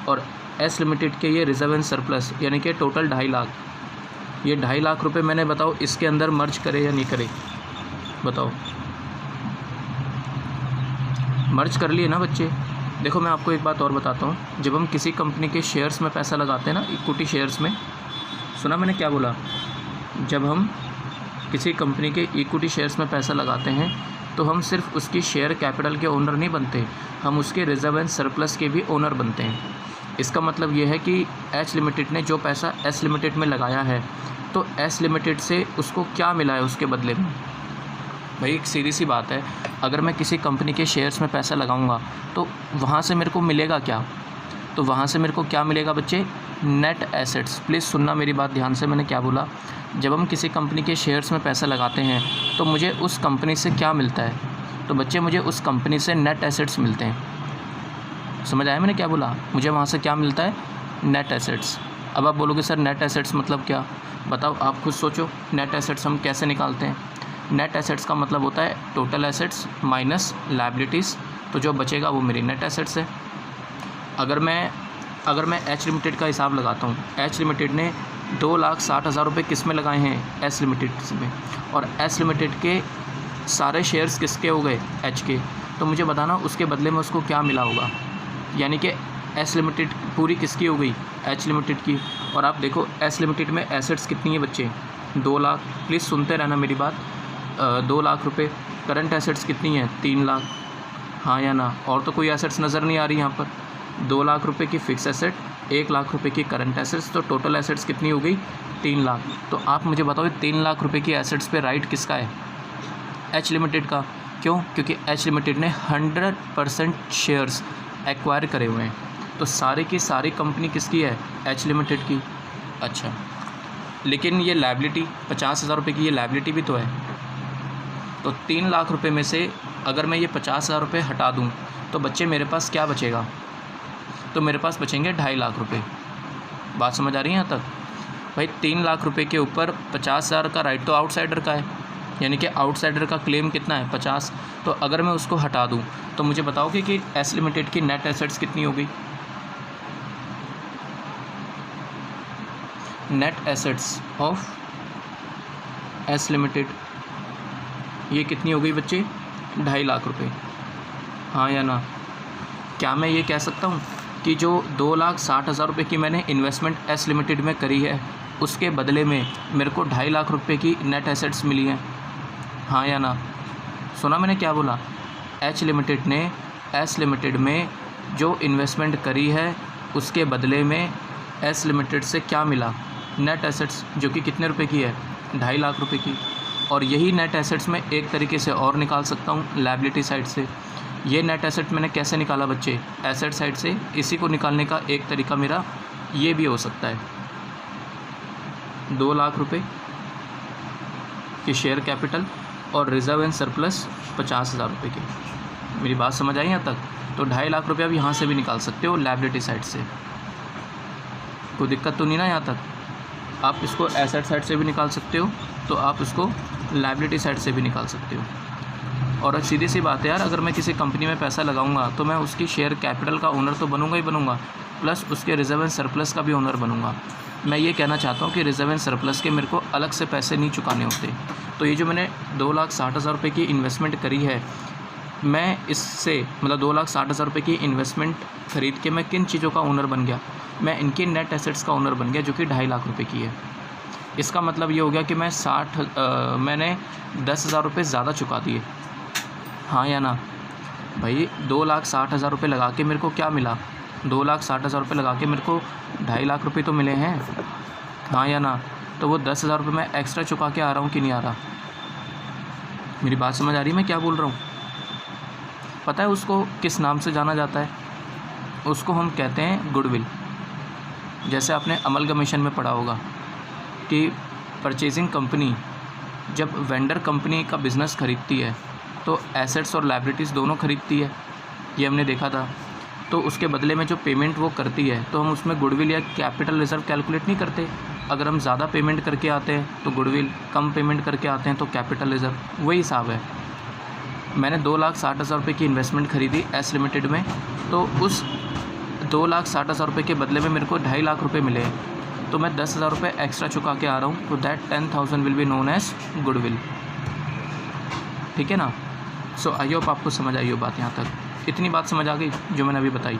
[SPEAKER 1] और एस लिमिटेड के ये रिजर्व एंड सरप्लस यानी कि टोटल 2.5 लाख। ये 2.5 लाख रुपए मैंने बताओ इसके अंदर मर्ज करे या नहीं करे? बताओ। मर्ज कर लिए ना बच्चे। देखो मैं आपको एक बात और बताता हूँ, जब हम किसी कंपनी के शेयर्स में पैसा लगाते हैं ना, इक्विटी शेयर्स में, सुना मैंने क्या बोला? जब हम किसी कंपनी के इक्विटी शेयर्स में पैसा लगाते हैं तो हम सिर्फ उसकी शेयर कैपिटल के ओनर नहीं बनते, हम उसके रिजर्व एंड सरप्लस के भी ओनर बनते हैं। इसका मतलब ये है कि एच लिमिटेड ने जो पैसा एस लिमिटेड में लगाया है, तो एस लिमिटेड से उसको क्या मिला है उसके बदले में? भाई एक सीधी सी बात है, अगर मैं किसी कंपनी के शेयर्स में पैसा लगाऊंगा तो वहाँ से मेरे को मिलेगा क्या? तो वहाँ से मेरे को क्या मिलेगा बच्चे? Net assets. प्लीज़ सुनना मेरी बात ध्यान से, मैंने क्या बोला। जब हम किसी कंपनी के शेयर्स में पैसा लगाते हैं तो मुझे उस कंपनी से क्या मिलता है? तो बच्चे मुझे उस कंपनी से नेट एसेट्स मिलते हैं। समझ आया मैंने क्या बोला? मुझे वहाँ से क्या मिलता है? Net assets. अब आप बोलोगे सर नेट एसेट्स मतलब क्या? बताओ, आप खुद सोचो, नेट एसेट्स हम कैसे निकालते हैं? नेट एसेट्स का मतलब होता है टोटल एसेट्स माइनस लायबिलिटीज़, तो जो बचेगा वो मेरी नेट एसेट्स है। अगर मैं एच लिमिटेड का हिसाब लगाता हूँ, एच लिमिटेड ने 2,60,000 रुपये किस में लगाए हैं? एस लिमिटेड में, और एस लिमिटेड के सारे शेयर्स किसके हो गए? एच के। तो मुझे बताना उसके बदले में उसको क्या मिला होगा? यानी कि एस लिमिटेड पूरी किसकी हो गई? एच लिमिटेड की। और आप देखो एस लिमिटेड में एसेट्स कितनी है बच्चे? 2 लाख। प्लीज़ सुनते रहना मेरी बात। 2 लाख रुपये। करंट एसेट्स कितनी है? 3 लाख, हाँ या ना? और तो कोई एसेट्स नज़र नहीं आ रही यहाँ पर। 2 लाख रुपए की फ़िक्स एसेट, 1 लाख रुपए की करंट एसेट्स, तो टोटल एसेट्स कितनी हो गई? 3 लाख। तो आप मुझे बताओ 3 लाख रुपए की एसेट्स पे राइट किसका है? एच लिमिटेड का। क्यों? क्योंकि एच लिमिटेड ने 100% शेयर्स एक्वायर करे हुए हैं, तो सारी की सारी कंपनी किसकी है? एच लिमिटेड की। अच्छा, लेकिन ये लायबिलिटी 50,000 रुपये की, ये लायबिलिटी भी तो है। तो 3 लाख रुपये में से अगर मैं ये 50,000 रुपये हटा दूँ तो बच्चे मेरे पास क्या बचेगा? तो मेरे पास बचेंगे 2.5 लाख रुपये। बात समझ आ रही है यहाँ तक? भाई 3 लाख रुपए के ऊपर 50,000 का राइट तो आउटसाइडर का है, यानी कि आउटसाइडर का क्लेम कितना है? 50। तो अगर मैं उसको हटा दूँ तो मुझे बताओगे कि एस लिमिटेड की नेट एसेट्स कितनी हो गई? Net assets of S limited ये कितनी हो गई बच्चे? 2.5 लाख रुपए, हाँ या ना? क्या मैं ये कह सकता हूँ कि जो 2,60,000 रुपये की मैंने इन्वेस्टमेंट एस लिमिटेड में करी है उसके बदले में मेरे को 2.5 लाख रुपए की नेट एसेट्स मिली हैं, हाँ या ना? सुना मैंने क्या बोला? एच लिमिटेड ने एस लिमिटेड में जो इन्वेस्टमेंट करी है उसके बदले में एस लिमिटेड से क्या मिला? नेट एसेट्स, जो कि कितने रुपए की है? 2.5 लाख रुपए की। और यही नेट एसेट्स मैं एक तरीके से और निकाल सकता हूँ, लायबिलिटी साइड से। ये नेट एसेट मैंने कैसे निकाला बच्चे? एसेट साइड से। इसी को निकालने का एक तरीका मेरा ये भी हो सकता है, 2 लाख रुपए की शेयर कैपिटल और रिजर्व एंड सरप्लस 50,000 रुपये की। मेरी बात समझ आई यहाँ तक? तो 2.5 लाख रुपये आप यहाँ से भी निकाल सकते हो लायबिलिटी साइड से। कोई दिक्कत तो नहीं ना यहाँ तक? आप इसको एसेट साइड से भी निकाल सकते हो, तो आप इसको लायबिलिटी साइड से भी निकाल सकते हो। और सीधी सी बात है यार, अगर मैं किसी कंपनी में पैसा लगाऊंगा तो मैं उसकी शेयर कैपिटल का ओनर तो बनूंगा ही बनूंगा, प्लस उसके रिजर्व एंड सरप्लस का भी ओनर बनूंगा। मैं ये कहना चाहता हूँ कि रिजर्व एंड सरप्लस के मेरे को अलग से पैसे नहीं चुकाने होते। तो ये जो मैंने 2,60,000 रुपये की इन्वेस्टमेंट करी है, मैं इससे मतलब 2,60,000 रुपये की इन्वेस्टमेंट ख़रीद के मैं किन चीज़ों का ओनर बन गया? मैं इनकी नेट एसेट्स का ओनर बन गया, जो कि 2.5 लाख रुपये की है। इसका मतलब ये हो गया कि मैं मैंने 10,000 रुपये ज़्यादा चुका दिए। हाँ या ना भाई? 2,60,000 रुपये लगा के मेरे को क्या मिला? 2,60,000 रुपये लगा के मेरे को 2.5 लाख रुपये तो मिले हैं। हाँ या ना? तो वो 10,000 रुपये मैं एक्स्ट्रा चुका के आ रहा हूँ कि नहीं आ रहा? मेरी बात समझ आ रही है मैं क्या बोल रहा हूँ? पता है उसको किस नाम से जाना जाता है? उसको हम कहते हैं गुडविल। जैसे आपने अमलगमेशन में पढ़ा होगा कि परचेजिंग कंपनी जब वेंडर कंपनी का बिज़नेस ख़रीदती है तो एसेट्स और लायबिलिटीज़ दोनों ख़रीदती है, ये हमने देखा था। तो उसके बदले में जो पेमेंट वो करती है तो हम उसमें गुडविल या कैपिटल रिजर्व कैलकुलेट नहीं करते। अगर हम ज़्यादा पेमेंट करके आते हैं तो गुडविल, कम पेमेंट करके आते हैं तो कैपिटल रिजर्व, वही हिसाब है। मैंने 2,60,000 रुपये की इन्वेस्टमेंट ख़रीदी एस लिमिटेड में, तो उस 2,60,000 रुपये के बदले में मेरे को 2.5 लाख रुपये मिले हैं, तो मैं 10,000 रुपये एक्स्ट्रा चुका के आ रहा हूँ, तो that 10,000 will be known as goodwill. ठीक है ना? सो आई होप आपको समझ आई हो बात यहाँ तक। इतनी बात समझ आ गई जो मैंने अभी बताई?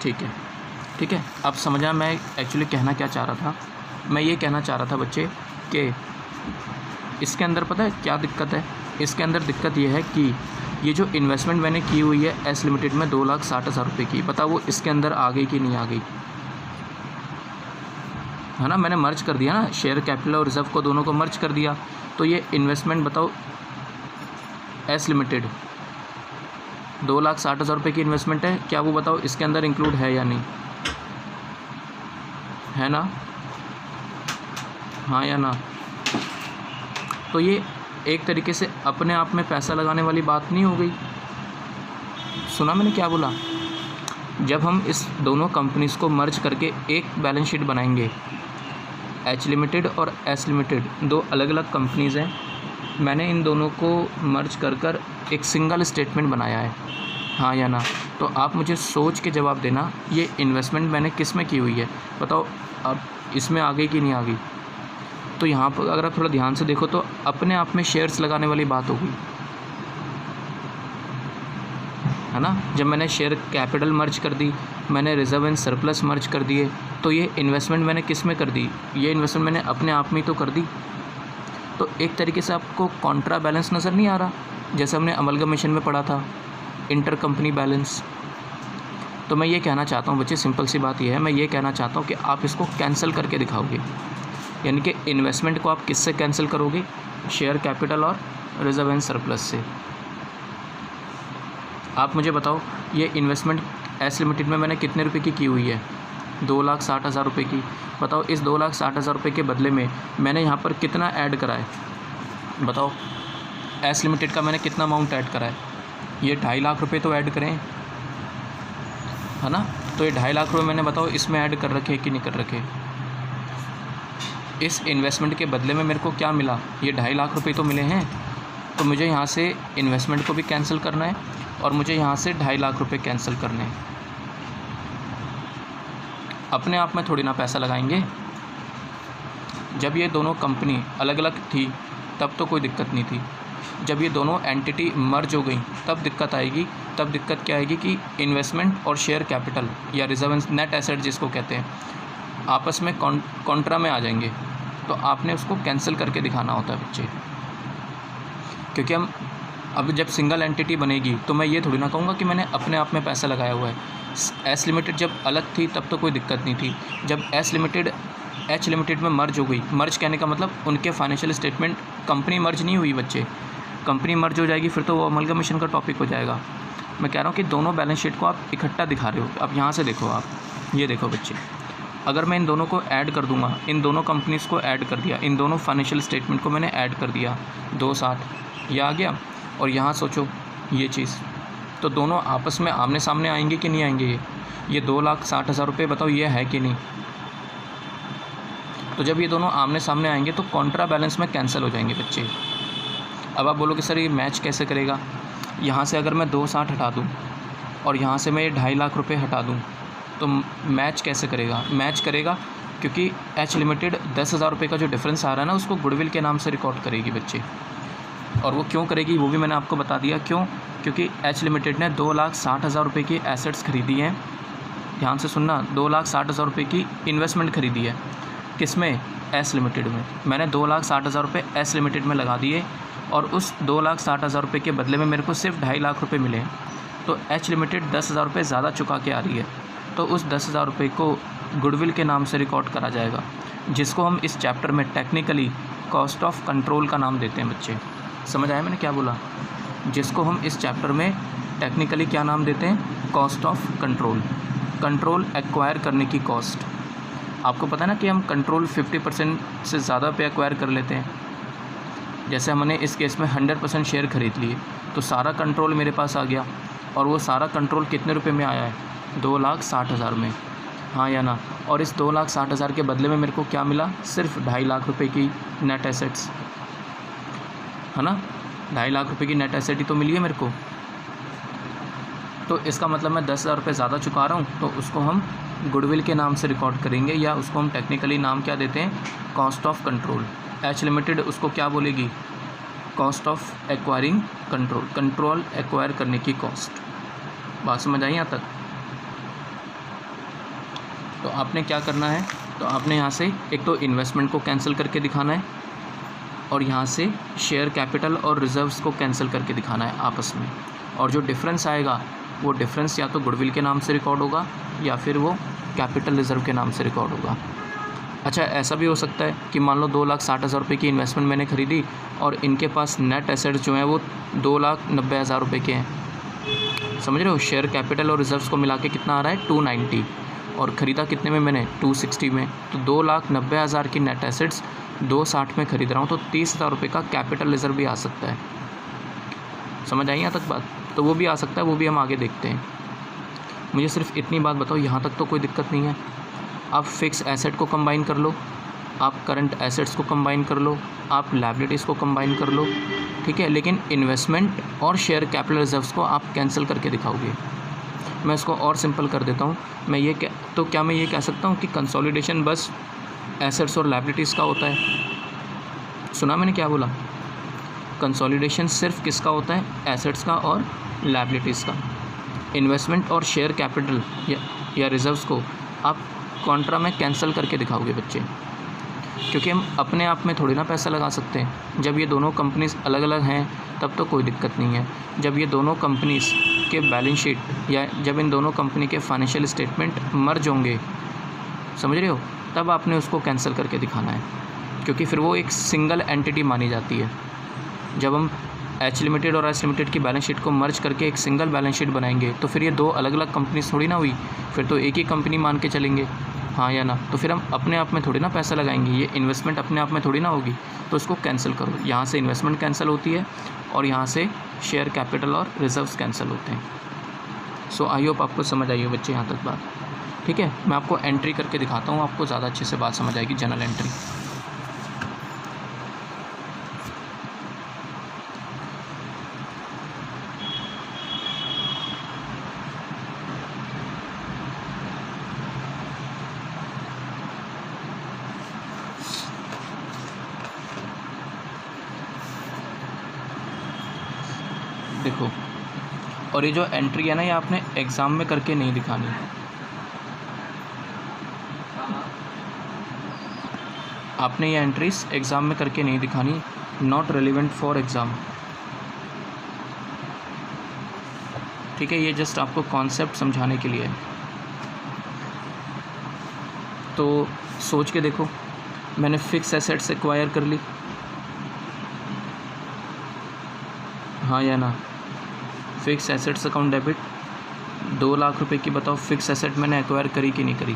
[SPEAKER 1] ठीक है। अब समझा मैं एक्चुअली कहना क्या चाह रहा था। मैं ये कहना चाह रहा था बच्चे कि इसके अंदर पता है क्या दिक्कत है? इसके अंदर दिक्कत ये है कि ये जो इन्वेस्टमेंट मैंने की हुई है एस लिमिटेड में 2,60,000 रुपये की, बताओ वो इसके अंदर आ गई कि नहीं आ गई? है ना? मैंने मर्ज कर दिया ना, शेयर कैपिटल और रिजर्व को दोनों को मर्ज कर दिया। तो ये इन्वेस्टमेंट बताओ एस लिमिटेड 2,60,000 रुपये की इन्वेस्टमेंट है, क्या वो बताओ इसके अंदर इंक्लूड है या नहीं? है ना? हाँ या ना? तो ये एक तरीके से अपने आप में पैसा लगाने वाली बात नहीं हो गई? सुना मैंने क्या बोला? जब हम इस दोनों कंपनीज़ को मर्ज करके एक बैलेंस शीट बनाएंगे, एच लिमिटेड और एस लिमिटेड दो अलग अलग कंपनीज़ हैं, मैंने इन दोनों को मर्ज कर एक सिंगल स्टेटमेंट बनाया है। हाँ या ना? तो आप मुझे सोच के जवाब देना, ये इन्वेस्टमेंट मैंने किस में की हुई है? बताओ अब इसमें आ गई कि नहीं आ गई? तो यहाँ पर अगर आप थोड़ा ध्यान से देखो तो अपने आप में शेयर्स लगाने वाली बात हो गई, है ना? जब मैंने शेयर कैपिटल मर्ज कर दी, मैंने रिजर्व एंड सरप्लस मर्ज कर दिए, तो ये इन्वेस्टमेंट मैंने किस में कर दी? ये इन्वेस्टमेंट मैंने अपने आप में ही तो कर दी। तो एक तरीके से आपको कॉन्ट्रा बैलेंस नज़र नहीं आ रहा? जैसे हमने अमलगमेशन में पढ़ा था, इंटर कंपनी बैलेंस। तो मैं ये कहना चाहता हूँ बच्चे, सिंपल सी बात ये है, मैं ये कहना चाहता हूँ कि आप इसको कैंसिल करके दिखाओगे। यानी कि इन्वेस्टमेंट को आप किससे कैंसिल करोगे? शेयर कैपिटल और रिजर्व एंड सरप्लस से। आप मुझे बताओ, ये इन्वेस्टमेंट एस लिमिटेड में मैंने कितने रुपए की हुई है? 2,60,000 रुपये की। बताओ इस 2,60,000 रुपये के बदले में मैंने यहाँ पर कितना ऐड करा है? बताओ एस लिमिटेड का मैंने कितना अमाउंट ऐड करा है? ये 2.5 लाख रुपये तो ऐड करें, है ना? तो ये 2.5 लाख रुपये मैंने बताओ इसमें ऐड कर रखे कि नहीं कर रखे? इस इन्वेस्टमेंट के बदले में मेरे को क्या मिला? ये 2.5 लाख रुपये तो मिले हैं। तो मुझे यहाँ से इन्वेस्टमेंट को भी कैंसिल करना है और मुझे यहाँ से 2.5 लाख रुपये कैंसिल करने हैं। अपने आप में थोड़ी ना पैसा लगाएंगे। जब ये दोनों कंपनी अलग अलग थी तब तो कोई दिक्कत नहीं थी, जब ये दोनों एंटिटी मर्ज हो गई तब दिक्कत आएगी। तब दिक्कत क्या आएगी कि इन्वेस्टमेंट और शेयर कैपिटल या रिजर्व नेट एसेट जिसको कहते हैं, आपस में कॉन्ट्रा में आ जाएंगे। तो आपने उसको कैंसिल करके दिखाना होता है बच्चे, क्योंकि हम अब जब सिंगल एंटिटी बनेगी तो मैं ये थोड़ी ना कहूँगा कि मैंने अपने आप में पैसा लगाया हुआ है। एस लिमिटेड जब अलग थी तब तो कोई दिक्कत नहीं थी। जब एस लिमिटेड एच लिमिटेड में मर्ज हो गई, मर्ज कहने का मतलब उनके फाइनेंशियल स्टेटमेंट, कंपनी मर्ज नहीं हुई बच्चे, कंपनी मर्ज हो जाएगी फिर तो वो अमलगमेशन का टॉपिक हो जाएगा। मैं कह रहा हूँ कि दोनों बैलेंस शीट को आप इकट्ठा दिखा रहे हो। अब यहाँ से देखो, आप ये देखो बच्चे, अगर मैं इन दोनों को ऐड कर दूंगा, इन दोनों कंपनीज़ को ऐड कर दिया, इन दोनों फाइनेंशियल स्टेटमेंट को मैंने ऐड कर दिया, 260 ये आ गया। और यहाँ सोचो ये चीज़, तो दोनों आपस में आमने सामने आएंगे कि नहीं आएंगे? ये 2,60,000 रुपये बताओ ये है कि नहीं? तो जब ये दोनों आमने सामने आएंगे तो कॉन्ट्रा बैलेंस में कैंसिल हो जाएंगे बच्चे। अब आप बोलोगे सर ये मैच कैसे करेगा? यहाँ से अगर मैं 260 हटा दूँ और यहाँ से मैं ये 2.5 लाख रुपये हटा दूँ तो मैच कैसे करेगा? मैच करेगा क्योंकि एच लिमिटेड 10,000 रुपये का जो डिफरेंस आ रहा है ना, उसको गुडविल के नाम से रिकॉर्ड करेगी बच्चे। और वो क्यों करेगी वो भी मैंने आपको बता दिया क्यों, क्योंकि एच लिमिटेड ने 2,60,000 रुपये की एसेट्स खरीदी हैं। ध्यान से सुनना, 2,60,000 रुपये की इन्वेस्टमेंट खरीदी है। किस में? एस लिमिटेड में। मैंने 2,60,000 रुपये एस लिमिटेड में लगा दिए और उस 2,60,000 रुपये के बदले में मेरे को सिर्फ 2.5 लाख रुपये मिले। तो एच लिमिटेड 10,000 रुपये ज़्यादा चुका के आ रही है, तो उस 10,000 रुपये को गुडविल के नाम से रिकॉर्ड करा जाएगा, जिसको हम इस चैप्टर में टेक्निकली कॉस्ट ऑफ कंट्रोल का नाम देते हैं बच्चे। समझ आया मैंने क्या बोला? जिसको हम इस चैप्टर में टेक्निकली क्या नाम देते हैं? Cost of control. Control acquire करने की कॉस्ट। आपको पता है ना कि हम कंट्रोल 50% से ज़्यादा पे एक्वायर कर लेते हैं। जैसे हमने इस केस में 100% शेयर खरीद लिए, तो सारा कंट्रोल मेरे पास आ गया, और वो सारा कंट्रोल कितने रुपए में आया है? 2,60,000 में। हाँ या ना? और इस 2,60,000 के बदले में मेरे को क्या मिला? सिर्फ 2.5 लाख रुपये की नेट एसेट्स, है ना? 2.5 लाख रुपये की नेट एसेट ही तो मिली है मेरे को। तो इसका मतलब मैं 10,000 रुपये ज़्यादा चुका रहा हूँ, तो उसको हम गुडविल के नाम से रिकॉर्ड करेंगे, या उसको हम टेक्निकली नाम क्या देते हैं? Cost of control. H limited उसको क्या बोलेगी? Cost of acquiring control. Control acquire करने की कॉस्ट। बात समझ आई यहाँ तक? तो आपने क्या करना है? तो आपने यहाँ से एक तो इन्वेस्टमेंट को कैंसिल करके दिखाना है, और यहाँ से शेयर कैपिटल और रिजर्व्स को कैंसिल करके दिखाना है आपस में। और जो डिफरेंस आएगा वो डिफरेंस या तो गुडविल के नाम से रिकॉर्ड होगा, या फिर वो कैपिटल रिजर्व के नाम से रिकॉर्ड होगा। अच्छा, ऐसा भी हो सकता है कि मान लो 2,60,000 रुपये की इन्वेस्टमेंट मैंने खरीदी, और इनके पास नेट एसेट्स जो हैं वो 2,90,000 रुपये के हैं। समझ रहे हो? शेयर कैपिटल और रिजर्व्स को मिला के कितना आ रहा है? 290, और ख़रीदा कितने में मैंने? 260 में। तो 2,90,000 की नेट एसेट्स 260 में ख़रीद रहा हूँ, तो 30,000 रुपये का कैपिटल रिजर्व भी आ सकता है। समझ आई यहाँ तक बात? तो वो भी आ सकता है, वो भी हम आगे देखते हैं। मुझे सिर्फ इतनी बात बताओ, यहाँ तक तो कोई दिक्कत नहीं है। आप फिक्स एसेट को कंबाइन कर लो, आप करंट एसेट्स को कंबाइन कर लो, आप लायबिलिटीज़ को कंबाइन कर लो, ठीक है। लेकिन इन्वेस्टमेंट और शेयर कैपिटल रिजर्व्स को आप कैंसिल करके दिखाओगे। मैं इसको और सिंपल कर देता हूँ। मैं ये क्या मैं ये कह सकता हूँ कि कंसोलिडेशन बस एसेट्स और लायबिलिटीज़ का होता है? सुना मैंने क्या बोला? कंसोलिडेशन सिर्फ किसका होता है? एसेट्स का और लायबिलिटीज़ का। इन्वेस्टमेंट और शेयर कैपिटल या रिजर्व्स को आप कॉन्ट्रा में कैंसिल करके दिखाओगे बच्चे, क्योंकि हम अपने आप में थोड़ी ना पैसा लगा सकते हैं। जब ये दोनों कंपनीज़ अलग अलग हैं तब तो कोई दिक्कत नहीं है। जब ये दोनों कंपनीज़ के बैलेंस शीट या जब इन दोनों कंपनी के फाइनेंशियल स्टेटमेंट मर्ज होंगे, समझ रहे हो, तब आपने उसको कैंसिल करके दिखाना है, क्योंकि फिर वो एक सिंगल एंटिटी मानी जाती है। जब हम एच लिमिटेड और एस लिमिटेड की बैलेंस शीट को मर्ज करके एक सिंगल बैलेंस शीट बनाएंगे, तो फिर ये दो अलग अलग कंपनीज थोड़ी ना हुई, फिर तो एक ही कंपनी मान के चलेंगे। हाँ या ना? तो फिर हम अपने आप में थोड़ी ना पैसा लगाएंगे, ये इन्वेस्टमेंट अपने आप में थोड़ी ना होगी। तो इसको कैंसिल करो। यहाँ से इन्वेस्टमेंट कैंसिल होती है, और यहाँ से शेयर कैपिटल और रिजर्व्स कैंसिल होते हैं। सो आई होप आपको समझ आई हो बच्चे यहाँ तक बात, ठीक है। मैं आपको एंट्री करके दिखाता हूँ, आपको ज़्यादा अच्छे से बात समझ आएगी। जनरल एंट्री, देखो, और ये जो एंट्री है ना, ये आपने एग्ज़ाम में करके नहीं दिखानी। आपने ये एंट्रीज एग्ज़ाम में करके नहीं दिखानी, नॉट रेलिवेंट फॉर एग्ज़ाम, ठीक है। ये जस्ट आपको कॉन्सेप्ट समझाने के लिए है। तो सोच के देखो, मैंने फिक्स एसेट्स एक्वायर कर ली, हाँ या ना? Fix assets account debit 2 lakh रुपए की, बताओ फिक्स एसेट मैंने एक्वायर करी कि नहीं करी?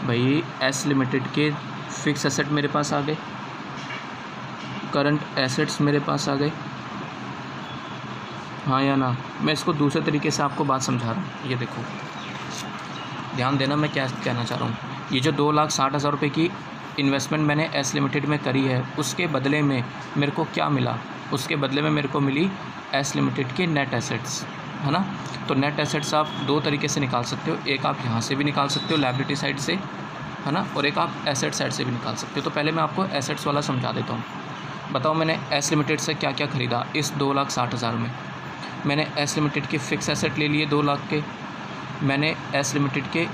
[SPEAKER 1] भाई एस लिमिटेड के फिक्स एसेट मेरे पास आ गए, करंट एसेट्स मेरे पास आ गए, हाँ या ना? मैं इसको दूसरे तरीके से आपको बात समझा रहा हूँ। ये देखो, ध्यान देना मैं क्या कहना चाह रहा हूँ। ये जो 2,60,000 रुपये की इन्वेस्टमेंट मैंने एस लिमिटेड में करी है, उसके बदले में मेरे को क्या मिला? उसके बदले में मेरे को मिली एस लिमिटेड के नेट एसेट्स, है ना। तो नेट एसेट्स आप दो तरीके से निकाल सकते हो। एक आप यहाँ से भी निकाल सकते हो लायबिलिटी साइड से, है ना, और एक आप एसेट साइड से भी निकाल सकते हो। तो पहले मैं आपको एसेट्स वाला समझा देता हूँ। बताओ मैंने एस लिमिटेड से क्या क्या ख़रीदा इस 2,60,000 में। मैंने एस लिमिटेड के फ़िक्स एसेट ले लिए 2 लाख के, मैंने एस लिमिटेड के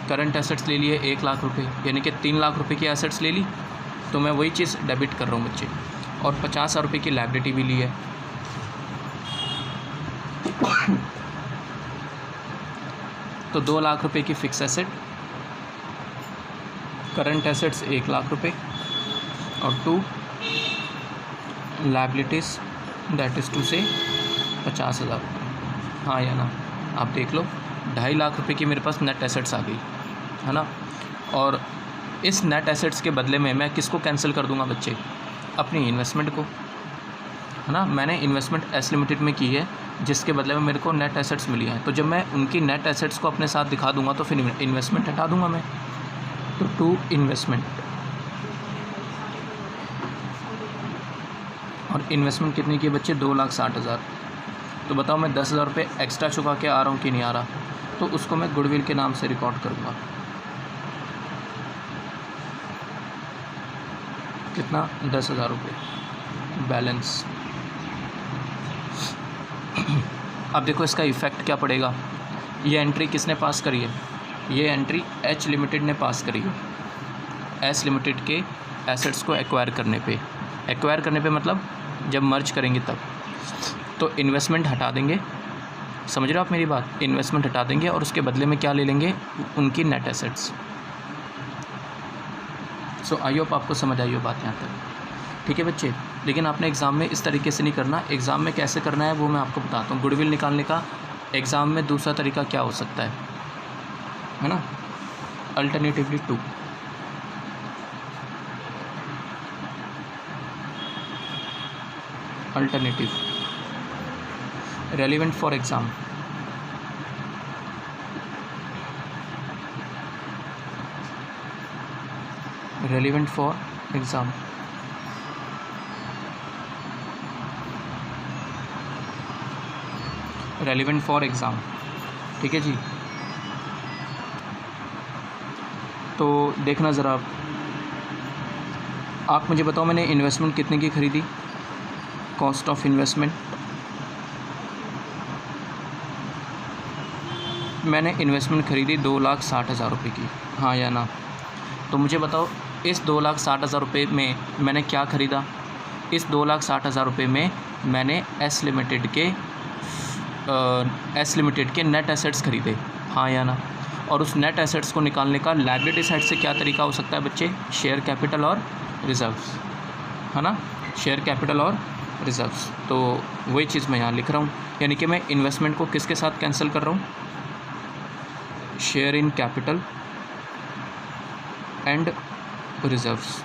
[SPEAKER 1] करंट एसेट्स ले लिए 1 लाख रुपए, यानी कि 3 लाख रुपए की एसेट्स ले ली। तो मैं वही चीज़ डेबिट कर रहा हूँ बच्चे, और 50,000 रुपये की लायबिलिटी भी ली है। तो 2 लाख रुपए की fix asset, current assets 1 lakh रुपए, और 2 लायबिलिटीज़ दैट इज़ टू से 50,000। हाँ या ना, आप देख लो 2.5 लाख रुपए की मेरे पास नेट एसेट्स आ गई, है ना। और इस नेट एसेट्स के बदले में मैं किसको कैंसिल कर दूंगा बच्चे? अपनी इन्वेस्टमेंट को, है ना। मैंने इन्वेस्टमेंट एस लिमिटेड में की है, जिसके बदले में मेरे को नेट एसेट्स मिली हैं। तो जब मैं उनकी नेट एसेट्स को अपने साथ दिखा दूंगा तो फिर इन्वेस्टमेंट हटा दूंगा मैं। तो टू इन्वेस्टमेंट, और इन्वेस्टमेंट कितनी की है बच्चे? 2,60,000। तो बताओ मैं 10,000 रुपये एक्स्ट्रा चुका के आ रहा हूँ कि नहीं आ रहा? तो उसको मैं गुडविल के नाम से रिकॉर्ड करूँगा। कितना? 10,000 रुपये बैलेंस। अब देखो इसका इफ़ेक्ट क्या पड़ेगा। ये एंट्री किसने पास करी है? ये एंट्री एच लिमिटेड ने पास करी है, एस लिमिटेड के एसेट्स को एक्वायर करने पे मतलब जब मर्ज करेंगे तब। तो इन्वेस्टमेंट हटा देंगे, समझ रहे हो आप मेरी बात? इन्वेस्टमेंट हटा देंगे और उसके बदले में क्या ले लेंगे? उनकी net assets. So I hope आपको समझ आई हो बात यहाँ तक, ठीक है बच्चे। लेकिन आपने एग्ज़ाम में इस तरीके से नहीं करना। एग्ज़ाम में कैसे करना है वो मैं आपको बताता हूँ। गुडविल निकालने का एग्ज़ाम में दूसरा तरीका क्या हो सकता है ना, alternatively 2। Alternative relevant for exam, relevant for exam. Relevant for exam, ठीक है जी। तो देखना ज़रा, आप मुझे बताओ मैंने इन्वेस्टमेंट कितने की ख़रीदी? कॉस्ट ऑफ इन्वेस्टमेंट, मैंने इन्वेस्टमेंट ख़रीदी 2,60,000 रुपये की, हाँ या ना? तो मुझे बताओ इस 2,60,000 रुपये में मैंने क्या ख़रीदा? इस 2,60,000 रुपये में मैंने एस लिमिटेड के नेट एसेट्स ख़रीदे, हाँ या ना? और उस नेट एसेट्स को निकालने का लायबिलिटी साइड से क्या तरीका हो सकता है बच्चे? शेयर कैपिटल और रिज़र्व्स, है ना, शेयर कैपिटल और रिज़र्व्स। तो वही चीज़ मैं यहाँ लिख रहा हूँ, यानी कि मैं इन्वेस्टमेंट को किसके साथ कैंसिल कर रहा हूँ? Share in capital and reserves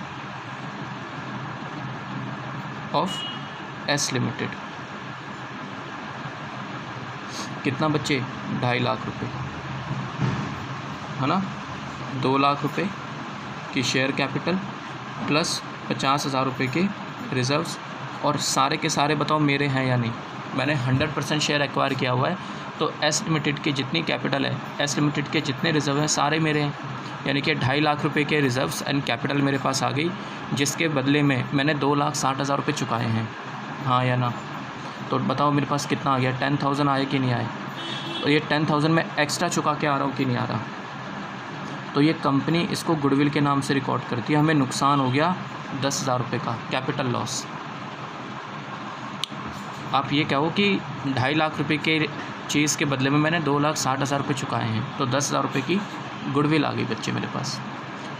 [SPEAKER 1] of S limited. कितना बच्चे? 2.5 लाख रुपये, है ना। 2 लाख रुपये की शेयर कैपिटल प्लस 50,000 रुपये के रिज़र्व्स, और सारे के सारे बताओ मेरे हैं या नहीं? मैंने 100% शेयर एक्वायर किया हुआ है। तो एस लिमिटेड की जितनी कैपिटल है, एस लिमिटेड के जितने रिज़र्व हैं सारे मेरे हैं, यानी कि 2.5 लाख रुपये के रिज़र्व्स एंड कैपिटल मेरे पास आ गई, जिसके बदले में मैंने 2,60,000 रुपये चुकाए हैं, हाँ या ना? तो बताओ मेरे पास कितना आ गया? 10,000 आए कि नहीं आए? और ये 10,000 मैं एक्स्ट्रा चुका के आ रहा हूँ कि नहीं आ रहा? तो ये कंपनी इसको गुडविल के नाम से रिकॉर्ड करती है। हमें नुकसान हो गया 10,000 रुपये का, कैपिटल लॉस। आप ये कहो कि 2.5 लाख रुपये के चीज़ के बदले में मैंने 2,60,000 रुपये चुकाए हैं, तो 10,000 रुपये की गुडविल आ गई बच्चे मेरे पास।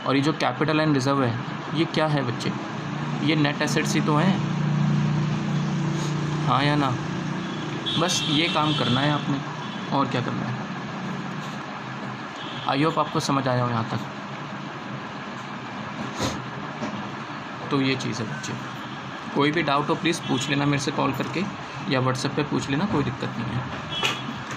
[SPEAKER 1] और ये जो कैपिटल एंड रिज़र्व है ये क्या है बच्चे? ये नेट एसेट्स ही तो हैं, हाँ या ना? बस ये काम करना है आपने, और क्या करना है। आई होप आपको समझ आया हो यहाँ तक। तो ये चीज़ है बच्चे। कोई भी डाउट हो प्लीज़ पूछ लेना मेरे से कॉल करके, या व्हाट्सएप पे पूछ लेना, कोई दिक्कत नहीं है,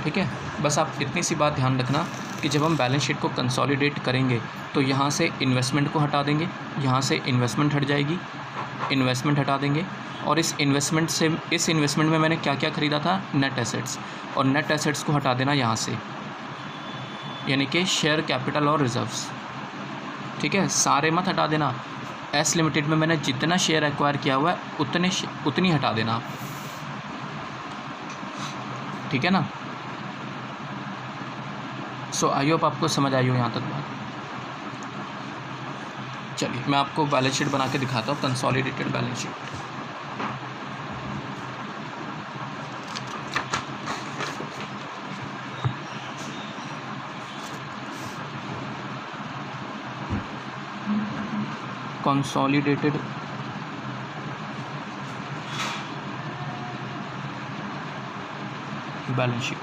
[SPEAKER 1] ठीक है। बस आप इतनी सी बात ध्यान रखना कि जब हम बैलेंस शीट को कंसोलिडेट करेंगे तो यहाँ से इन्वेस्टमेंट को हटा देंगे, यहाँ से इन्वेस्टमेंट हट जाएगी, इन्वेस्टमेंट हटा देंगे, और इस इन्वेस्टमेंट में मैंने क्या क्या ख़रीदा था? नेट एसेट्स, और नेट एसेट्स को हटा देना यहाँ से, यानी कि शेयर कैपिटल और रिज़र्व्स, ठीक है, सारे मत हटा देना। एस लिमिटेड में मैंने जितना शेयर एक्वायर किया हुआ है उतनी हटा देना आप, ठीक है ना। सो आई होप आपको समझ आई हो यहाँ तक बात। चलिए मैं आपको बैलेंस शीट बना के दिखाता हूँ, consolidated balance sheet. Consolidated balance sheet.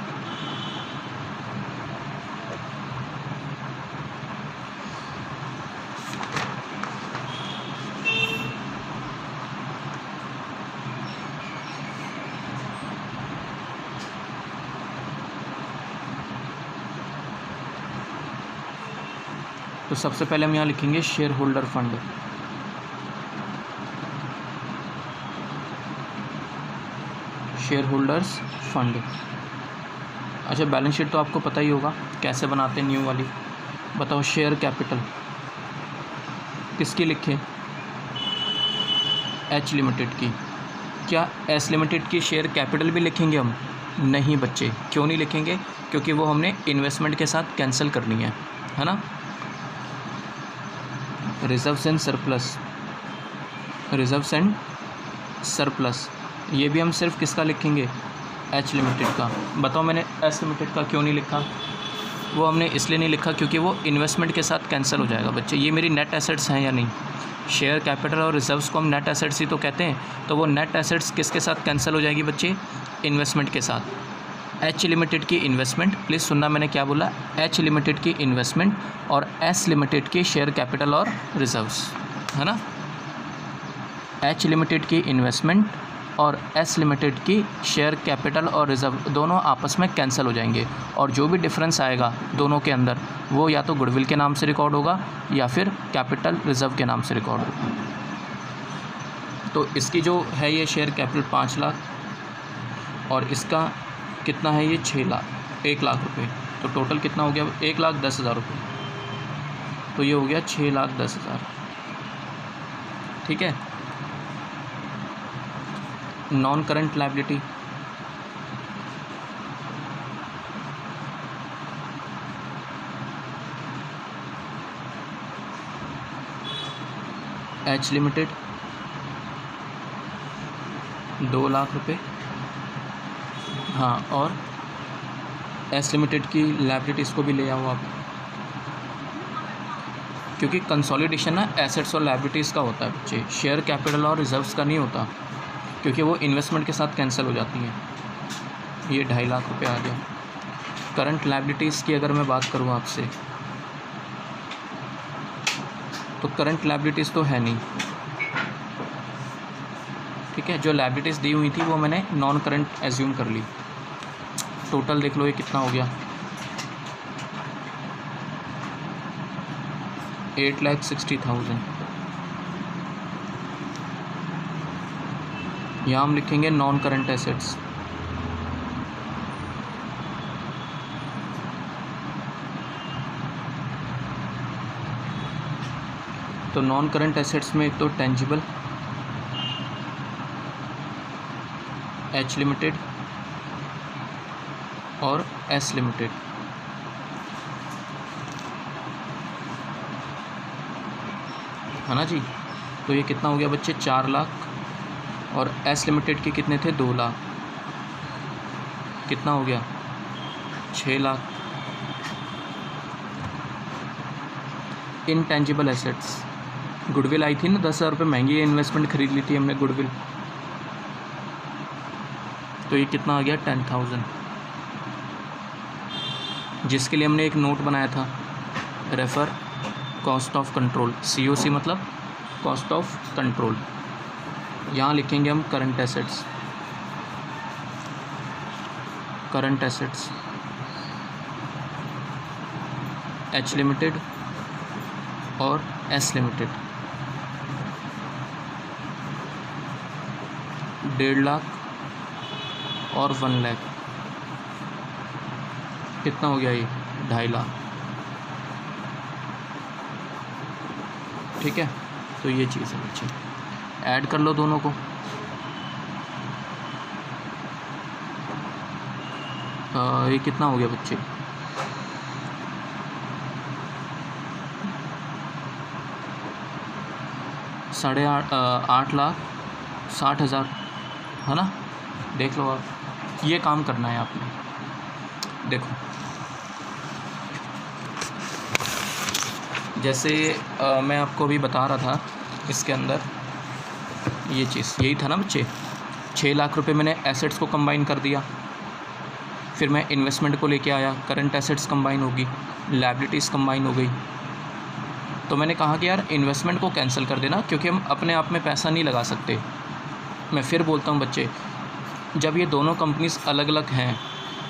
[SPEAKER 1] तो सबसे पहले हम यहाँ लिखेंगे share holder fund. Share holders fund. अच्छा, बैलेंस शीट तो आपको पता ही होगा कैसे बनाते हैं, न्यू वाली। बताओ, शेयर कैपिटल किसकी लिखें? एच लिमिटेड की। क्या एस लिमिटेड की शेयर कैपिटल भी लिखेंगे हम? नहीं बच्चे, क्यों नहीं लिखेंगे? क्योंकि वो हमने इन्वेस्टमेंट के साथ कैंसिल करनी है ना। Reserves and surplus, reserves and surplus, ये भी हम सिर्फ किसका लिखेंगे? एच लिमिटेड का। बताओ, मैंने एस लिमिटेड का क्यों नहीं लिखा? वो हमने इसलिए नहीं लिखा क्योंकि वो इन्वेस्टमेंट के साथ कैंसिल हो जाएगा बच्चे। ये मेरी नेट एसेट्स हैं या नहीं? शेयर कैपिटल और रिजर्व्स को हम नेट एसेट्स ही तो कहते हैं। तो वो नेट एसेट्स किसके साथ कैंसिल हो जाएगी बच्चे? इन्वेस्टमेंट के साथ। एच लिमिटेड की इन्वेस्टमेंट, प्लीज़ सुनना मैंने क्या बोला, एच लिमिटेड की इन्वेस्टमेंट और एस लिमिटेड की शेयर कैपिटल और रिजर्व्स, है ना। एच लिमिटेड की इन्वेस्टमेंट और एस लिमिटेड की शेयर कैपिटल और रिजर्व दोनों आपस में कैंसिल हो जाएंगे, और जो भी डिफरेंस आएगा दोनों के अंदर वो या तो गुडविल के नाम से रिकॉर्ड होगा या फिर कैपिटल रिजर्व के नाम से रिकॉर्ड होगा। तो इसकी जो है ये शेयर कैपिटल 5 लाख और इसका कितना है ये 6 लाख, 1 लाख रुपये। तो टोटल कितना हो गया? 1,10,000 रुपये। तो ये हो गया 6,10,000, ठीक है। Non current liability, H limited 2 lakh रुपये, हाँ, और एस लिमिटेड की लायबिलिटीज़ को भी ले आओ आप, क्योंकि कंसोलिडेशन ना एसेट्स और लायबिलिटीज़ का होता है बच्चे, शेयर कैपिटल और रिजर्व्स का नहीं होता, क्योंकि वो इन्वेस्टमेंट के साथ कैंसिल हो जाती हैं। ये 2.5 लाख रुपये आ गया। करंट लायबिलिटीज़ की अगर मैं बात करूँ आपसे, तो करंट लायबिलिटीज़ तो है नहीं, ठीक है। जो लायबिलिटीज़ दी हुई थी वो मैंने नॉन करंट एज्यूम कर ली। टोटल देख लो ये कितना हो गया, 8,60,000। यहाँ हम लिखेंगे नॉन करंट एसेट्स। तो नॉन करंट एसेट्स में एक तो टेंजिबल एच लिमिटेड और एस लिमिटेड, है ना जी। तो ये कितना हो गया बच्चे? 4 लाख, और एस लिमिटेड के कितने थे? 2 लाख। कितना हो गया? 6 लाख। इनटेंजिबल एसेट्स, गुडविल आई थी ना 10,000 रुपये महंगी इन्वेस्टमेंट खरीद ली थी हमने गुडविल, तो ये कितना आ गया? 10,000, जिसके लिए हमने एक नोट बनाया था, refer cost of control, COC मतलब कॉस्ट ऑफ कंट्रोल। यहाँ लिखेंगे हम current assets, current assets H limited और एस लिमिटेड, 1.5 लाख और 1 लाख। कितना हो गया ये? 2.5 लाख। ठीक है, तो ये चीज़ है बच्चे, ऐड कर लो दोनों को। ये कितना हो गया बच्चे, $8,60,000 है ना। देख लो आप, ये काम करना है आपने। देखो जैसे मैं आपको अभी बता रहा था, इसके अंदर ये चीज़ यही था ना बच्चे, 6 लाख रुपए मैंने एसेट्स को कंबाइन कर दिया, फिर मैं इन्वेस्टमेंट को लेके आया, करंट एसेट्स कंबाइन होगी, लायबिलिटीज़ कंबाइन हो गई। तो मैंने कहा कि यार इन्वेस्टमेंट को कैंसिल कर देना, क्योंकि हम अपने आप में पैसा नहीं लगा सकते। मैं फिर बोलता हूँ बच्चे, जब ये दोनों कंपनीज़ अलग अलग हैं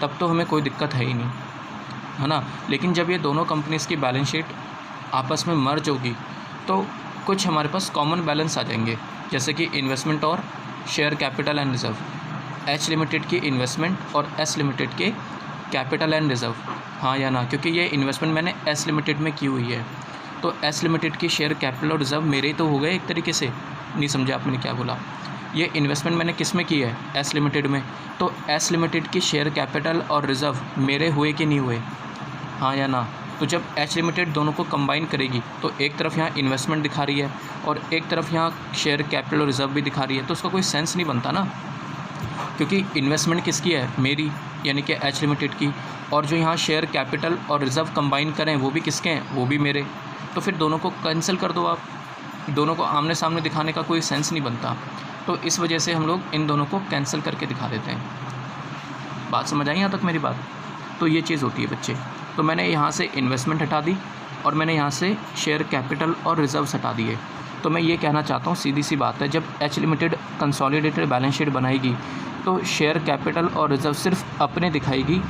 [SPEAKER 1] तब तो हमें कोई दिक्कत है ही नहीं, है ना। लेकिन जब ये दोनों कंपनीज़ की बैलेंस शीट आपस में मर्ज होगी तो कुछ हमारे पास कॉमन बैलेंस आ जाएंगे, जैसे कि इन्वेस्टमेंट और share capital and reserve, H limited की इन्वेस्टमेंट और एस लिमिटेड के कैपिटल एंड रिज़र्व, हाँ या ना, क्योंकि ये इन्वेस्टमेंट मैंने एस लिमिटेड में की हुई है। तो एस लिमिटेड की शेयर कैपिटल और रिज़र्व मेरे ही तो हो गए एक तरीके से। नहीं समझे आप मैंने क्या बोला, ये इन्वेस्टमेंट मैंने किस में की है, एस लिमिटेड में, तो एस लिमिटेड की शेयर कैपिटल और रिज़र्व मेरे हुए कि नहीं हुए, हाँ या ना। तो जब एच लिमिटेड दोनों को कंबाइन करेगी तो एक तरफ यहाँ इन्वेस्टमेंट दिखा रही है और एक तरफ यहाँ शेयर कैपिटल और रिज़र्व भी दिखा रही है, तो उसका कोई सेंस नहीं बनता ना, क्योंकि इन्वेस्टमेंट किसकी है, मेरी, यानी कि एच लिमिटेड की, और जो यहाँ शेयर कैपिटल और रिज़र्व कंबाइन करें वो भी किसके हैं, वो भी मेरे। तो फिर दोनों को कैंसिल कर दो आप, दोनों को आमने सामने दिखाने का कोई सेंस नहीं बनता। तो इस वजह से हम लोग इन दोनों को कैंसिल करके दिखा देते हैं। बात समझ आई यहाँ तक मेरी बात। तो ये चीज़ होती है बच्चे। तो मैंने यहाँ से इन्वेस्टमेंट हटा दी और मैंने यहाँ से शेयर कैपिटल और रिज़र्व्स हटा दिए। तो मैं ये कहना चाहता हूँ, सीधी सी बात है, जब H limited consolidated balance sheet बनाएगी तो शेयर कैपिटल और रिज़र्व सिर्फ अपने दिखाएगी,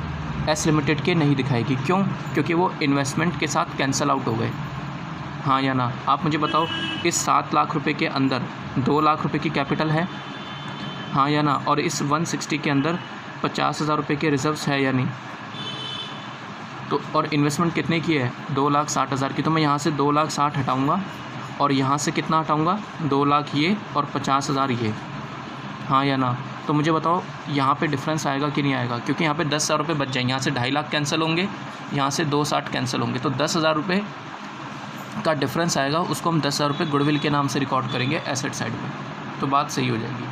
[SPEAKER 1] एस लिमिटेड के नहीं दिखाएगी। क्यों? क्योंकि वो इन्वेस्टमेंट के साथ कैंसल आउट हो गए, हाँ या ना। आप मुझे बताओ, इस 7 लाख रुपए के अंदर 2 लाख रुपए की कैपिटल है, हाँ या ना, और इस 160 के अंदर 50,000 रुपये के रिज़र्व्स है या नहीं। तो और इन्वेस्टमेंट कितने की है, 2,60,000 की। तो मैं यहाँ से 2,60,000 हटाऊँगा और यहाँ से कितना हटाऊँगा, 2 लाख ये और 50,000 ये, हाँ या ना। तो मुझे बताओ यहाँ पे डिफरेंस आएगा कि नहीं आएगा, क्योंकि यहाँ पे 10,000 रुपये बच जाएंगे। यहाँ से 2.5 लाख कैंसिल होंगे, यहाँ से 2,60,000 कैंसिल होंगे, तो 10,000 रुपये का डिफरेंस आएगा। उसको हम 10,000 रुपये गुडविल के नाम से रिकॉर्ड करेंगे एसेट साइड में, तो बात सही हो जाएगी।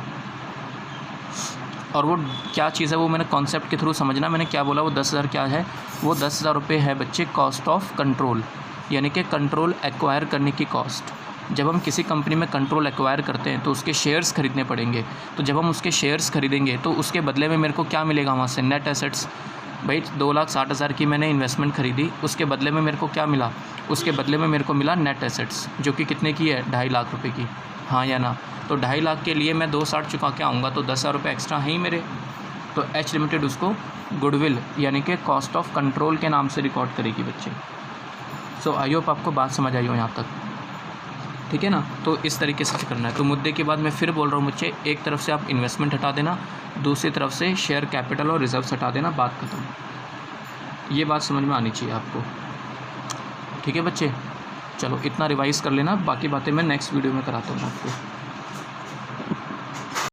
[SPEAKER 1] और वो क्या चीज़ है वो मैंने कॉन्सेप्ट के थ्रू समझना। मैंने क्या बोला, वो 10,000 क्या है, वो 10,000 रुपये है बच्चे कॉस्ट ऑफ कंट्रोल, यानी कि कंट्रोल एक्वायर करने की कॉस्ट। जब हम किसी कंपनी में कंट्रोल एक्वायर करते हैं तो उसके शेयर्स खरीदने पड़ेंगे। तो जब हम उसके शेयर्स खरीदेंगे तो उसके बदले में मेरे को क्या मिलेगा वहाँ से, नेट एसेट्स। भाई 2,60,000 की मैंने इन्वेस्टमेंट खरीदी, उसके बदले में मेरे को क्या मिला, उसके बदले में मेरे को मिला नेट एसेट्स, जो कि कितने की है, 2.5 लाख रुपये की, हाँ या ना। तो 2.5 लाख के लिए मैं 2,60,000 चुका के आऊँगा, तो 10,000 रुपये एक्स्ट्रा हैं ही मेरे। तो एच लिमिटेड उसको गुडविल यानी कि कॉस्ट ऑफ कंट्रोल के नाम से रिकॉर्ड करेगी बच्चे। सो आई होप आपको बात समझ आई हो यहाँ तक, ठीक है ना। तो इस तरीके से करना है। तो मुद्दे के बाद मैं फिर बोल रहा हूँ बच्चे, एक तरफ से आप इन्वेस्टमेंट हटा देना, दूसरी तरफ से शेयर कैपिटल और रिजर्व्स हटा देना, बात खत्म। ये बात समझ में आनी चाहिए आपको, ठीक है बच्चे। चलो इतना रिवाइज़ कर लेना, बाकी बातें मैं नेक्स्ट वीडियो में कराता हूँ आपको।